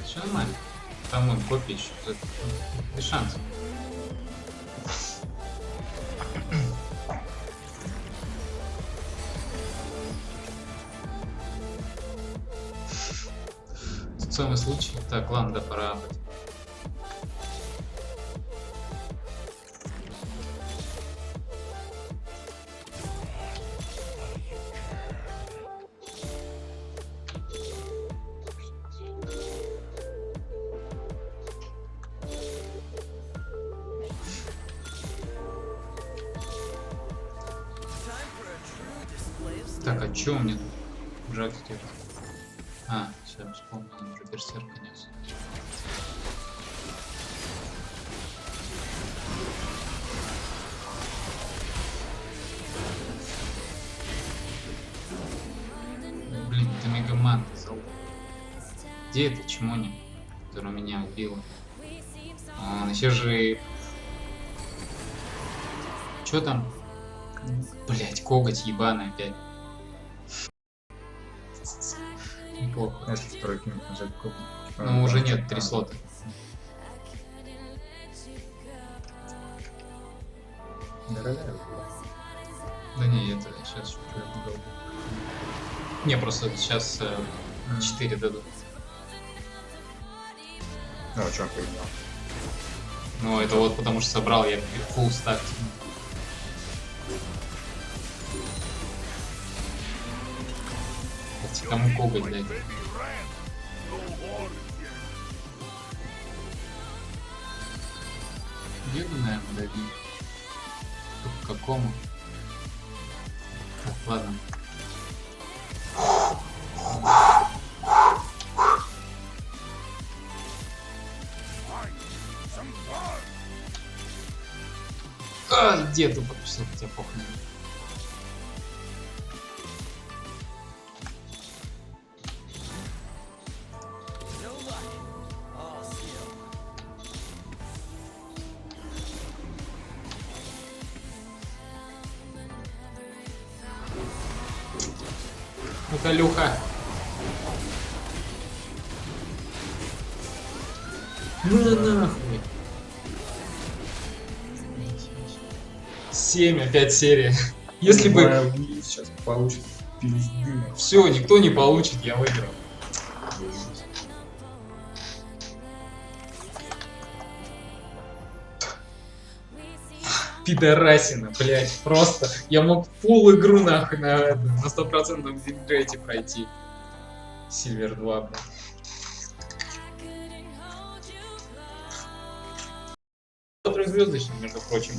Все нормально. Там он копии еще. Без шансов. Тут самый случай. Так, ладно, да, пора быть. Так, а чё у меня тут? Жак теперь. А, все, вспомнил, он уже берсерк нес. Блин, это мегаман зал. Где это чмони, которая меня убила? А, он еще жив. Чё там? Блять, коготь ебаный опять. Неплохо. Если второй кинуть нажать кнопку. Ну, уже нет, 3 слота. Дорогая была. Да не, это сейчас не, просто сейчас 4 дадут. Ну, о чем поиграл? Ну, это вот потому что собрал я full stack. Хоть кому коготь дать. Деду, наверное, дадим. К какому? Так, ладно. А, деду подписал, хотя похуй. Ну-ка, Люха. Ну нахуй. 7, опять серия. Если бы... Wild сейчас получит пизды. Все, никто не получит, я выиграл. Пидорасина, блять, просто. Я мог пол игру нахуй на 100% винрейте пройти. Сильвер 2, блядь. Трехзвездочный, между прочим.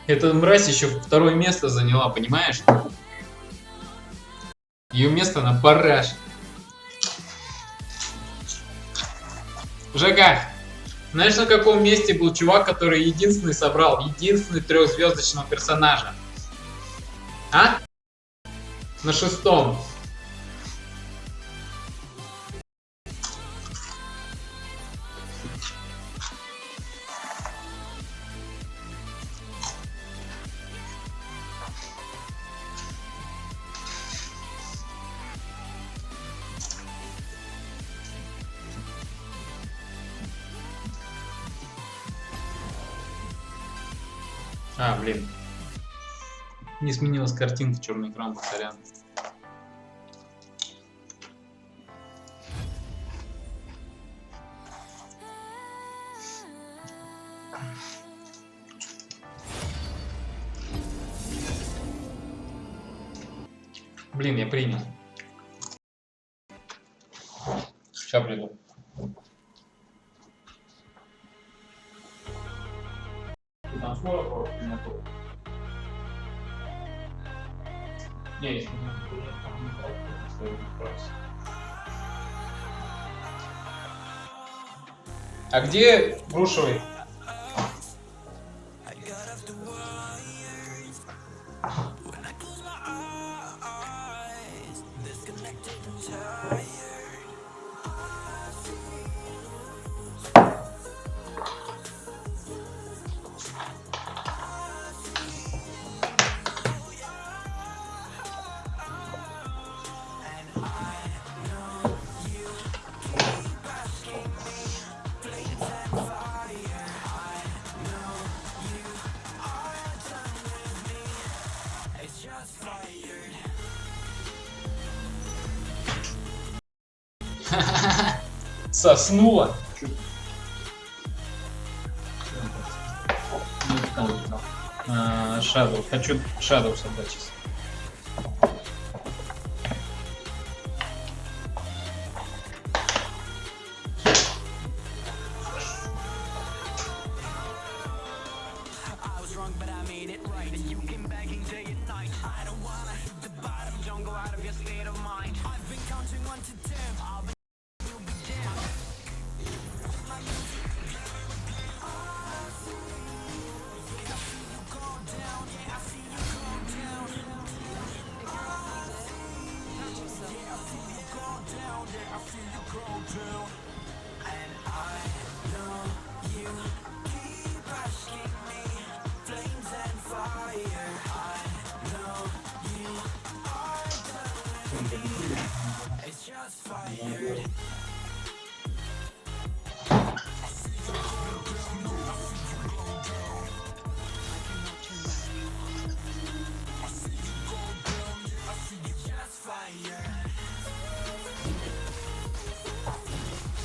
Эта мразь еще второе место заняла, понимаешь? Ее место на параш. Жека, знаешь, на каком месте был чувак, который единственный собрал единственный трехзвездочного персонажа? А? На 6-м. А, блин. Не сменилась картинка, черный экран, сорян. Блин, я принял. Сейчас приду. Там скоро нету. Не, если а где Грушевый? Соснула. Shadow. Хочу Shadow собрать сейчас.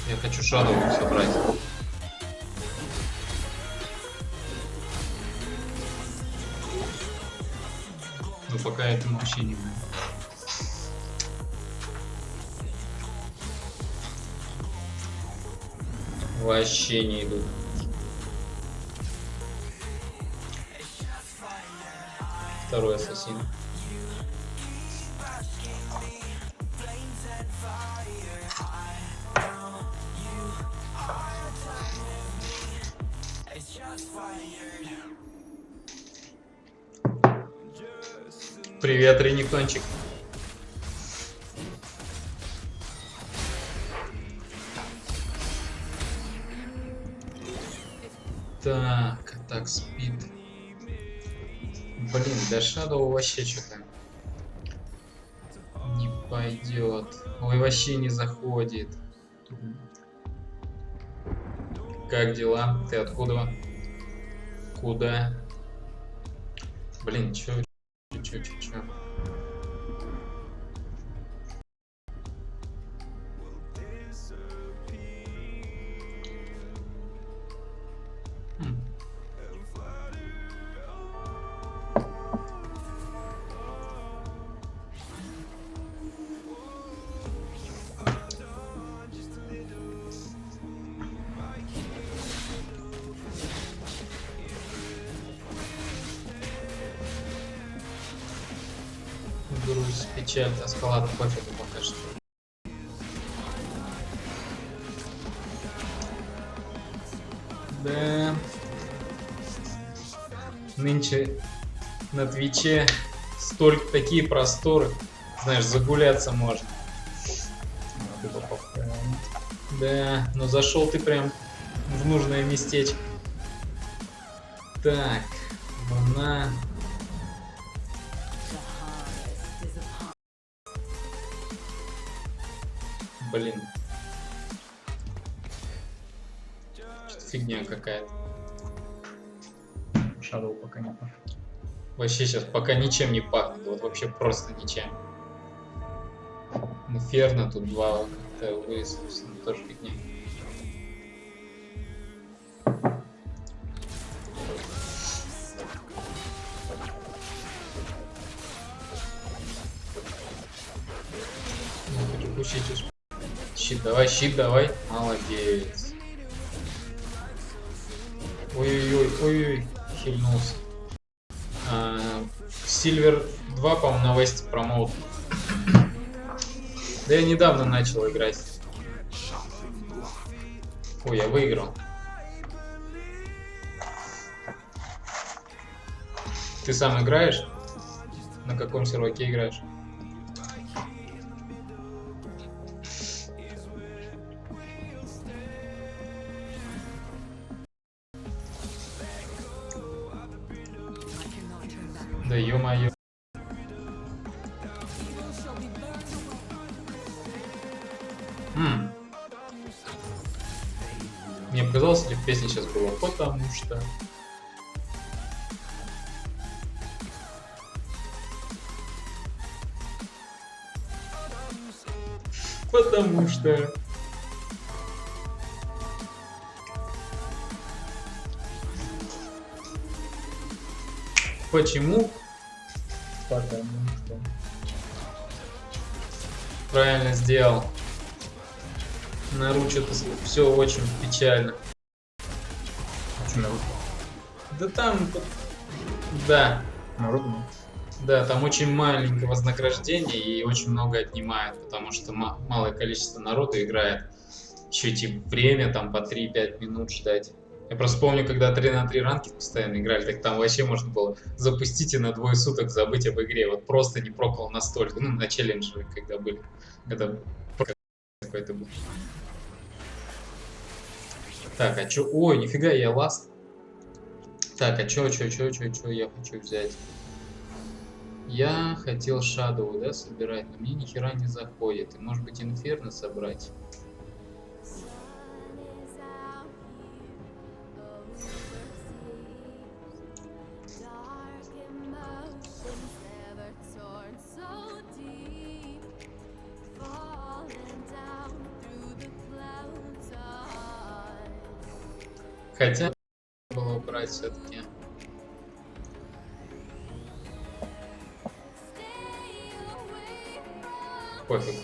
Я хочу Shadow собрать. Но пока это вообще не будет. Вообще не идут. Второй ассасин. Привет, Реникончик. Так, атак спид. Блин, да Shadow вообще что-то не пойдет. Ой, вообще не заходит. Как дела? Ты откуда? Куда? Блин, чё? Грусть, печаль, тоска, ладно, пофигу пока что. Да. Нынче на Твиче столько такие просторы. Знаешь, загуляться можно. Да, но зашел ты прям в нужное местечко. Так, луна. Блин. Что-то фигня какая-то. Shadow пока не пахнет. Вообще сейчас пока ничем не пахнет. Вот вообще просто ничем. Инферно тут два как-то вырисовались. Тоже фигня. Ну, перепустите. Щит давай. Молодец. Ой-ой-ой, ой-ой, хильнулся. Silver 2, по-моему, на Весте промоут. Да я недавно начал играть. Ой, я выиграл. Ты сам играешь? На каком серваке играешь? Да ё-моё. Мне показалось, ли в песне сейчас было, потому что... Потому что... Почему? Потому что... Правильно сделал. Наруто все очень печально. Почему Наруто? Да там... Да. Наруто? Да, там очень маленькое вознаграждение и очень много отнимает, потому что малое количество народу играет. Еще типа время там по 3-5 минут ждать. Я просто помню, когда 3 на 3 ранки постоянно играли, так там вообще можно было запустить и на 2 суток забыть об игре. Вот просто не прокол настолько. Ну, на челлендже, когда были. Когда какой-то был. Так, а чё? Ой, нифига, я ласт. Так, а чё я хочу взять? Я хотел Shadow, да, собирать, но мне ни хера не заходит. И может быть Инферно собрать. Хотя было брать все-таки. Пофиг.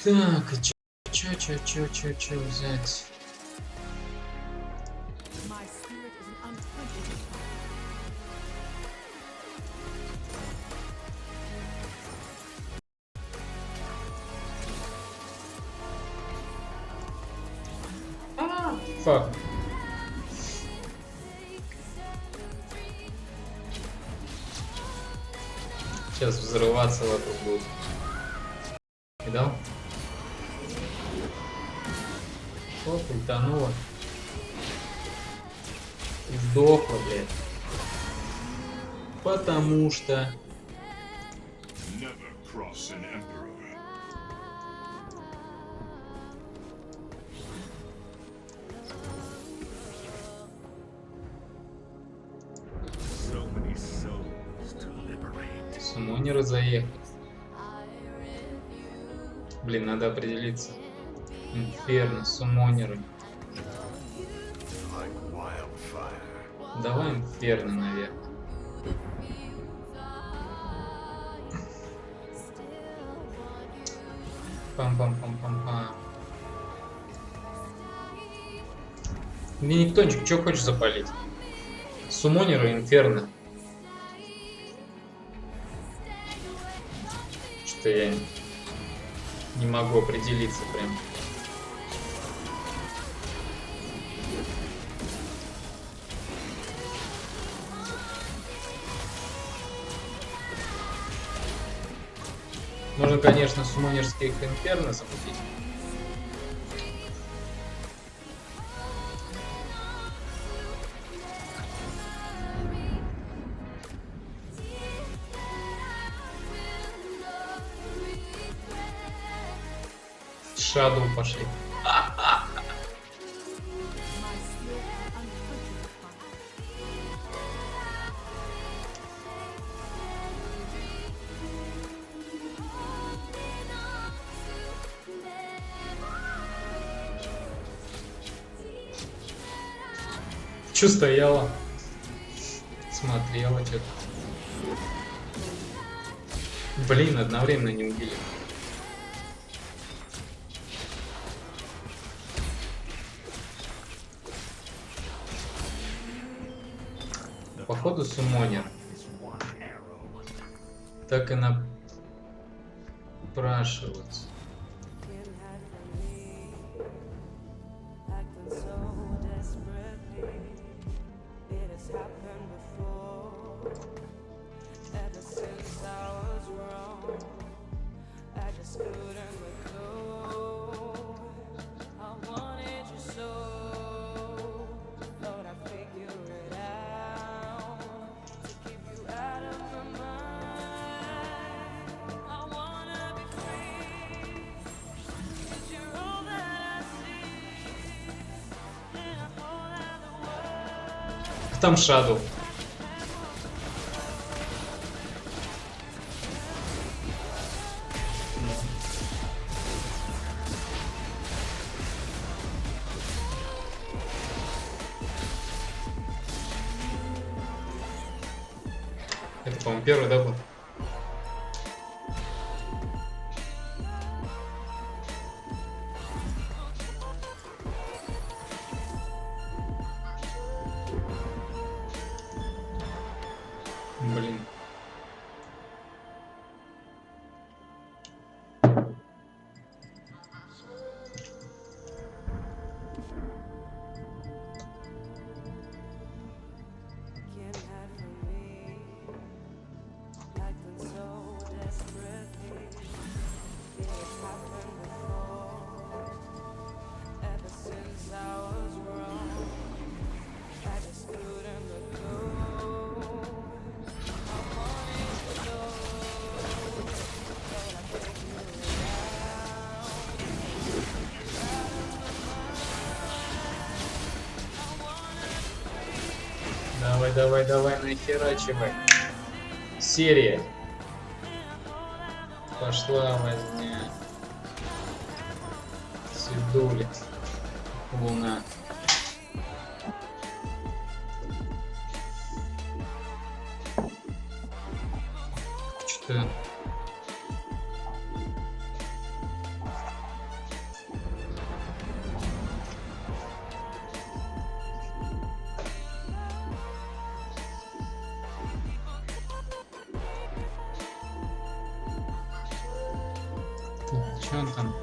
Так, чё взять? Фак. Сейчас взрываться вокруг будет. Видал? Оп, ультануло. И сдохла, блядь. Потому что... Never cross an emperor. So many souls to liberate. Суммонеры заехали. Блин, надо определиться. Инферно, суммонеры. Like wildfire. Давай Инферно, наверное. Пам-пам-пам-пам-пам. Никтончик, что хочешь запалить? Суммонера, Инферно. Что я не могу определиться прям. Можно, конечно, суммонерских Инферно запустить. Шаду пошли. Чё стояла? Смотрела что-то. Блин, одновременно не убили. Походу суммонер. Так и напрашивается. Там Шаду. Это, по-моему, первый, да, был? Блин. Давай, нахерачивай. Серия. Пошла возня. Седули. Луна. Что-то... Че он там?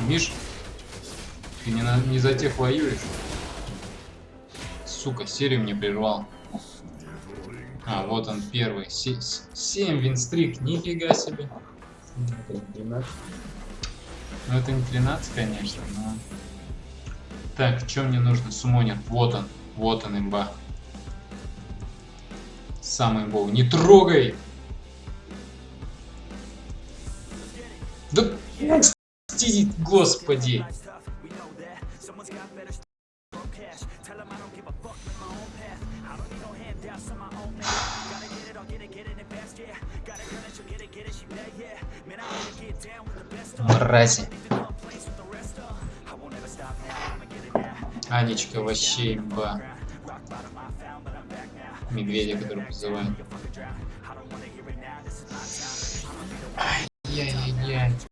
Миша, ты не за тех воюешь? Сука, серию мне прервал. А, вот он первый. 7 винстрик, нифига себе. Это не 13. Ну это не 13, конечно, но... Так, что мне нужно? Суммонер. Вот он, имба. Самый имбовый. Не трогай! Да, господи! Мрази. Анечка вообще имба. Медведя, который вызывает. Ай-яй-яй-яй.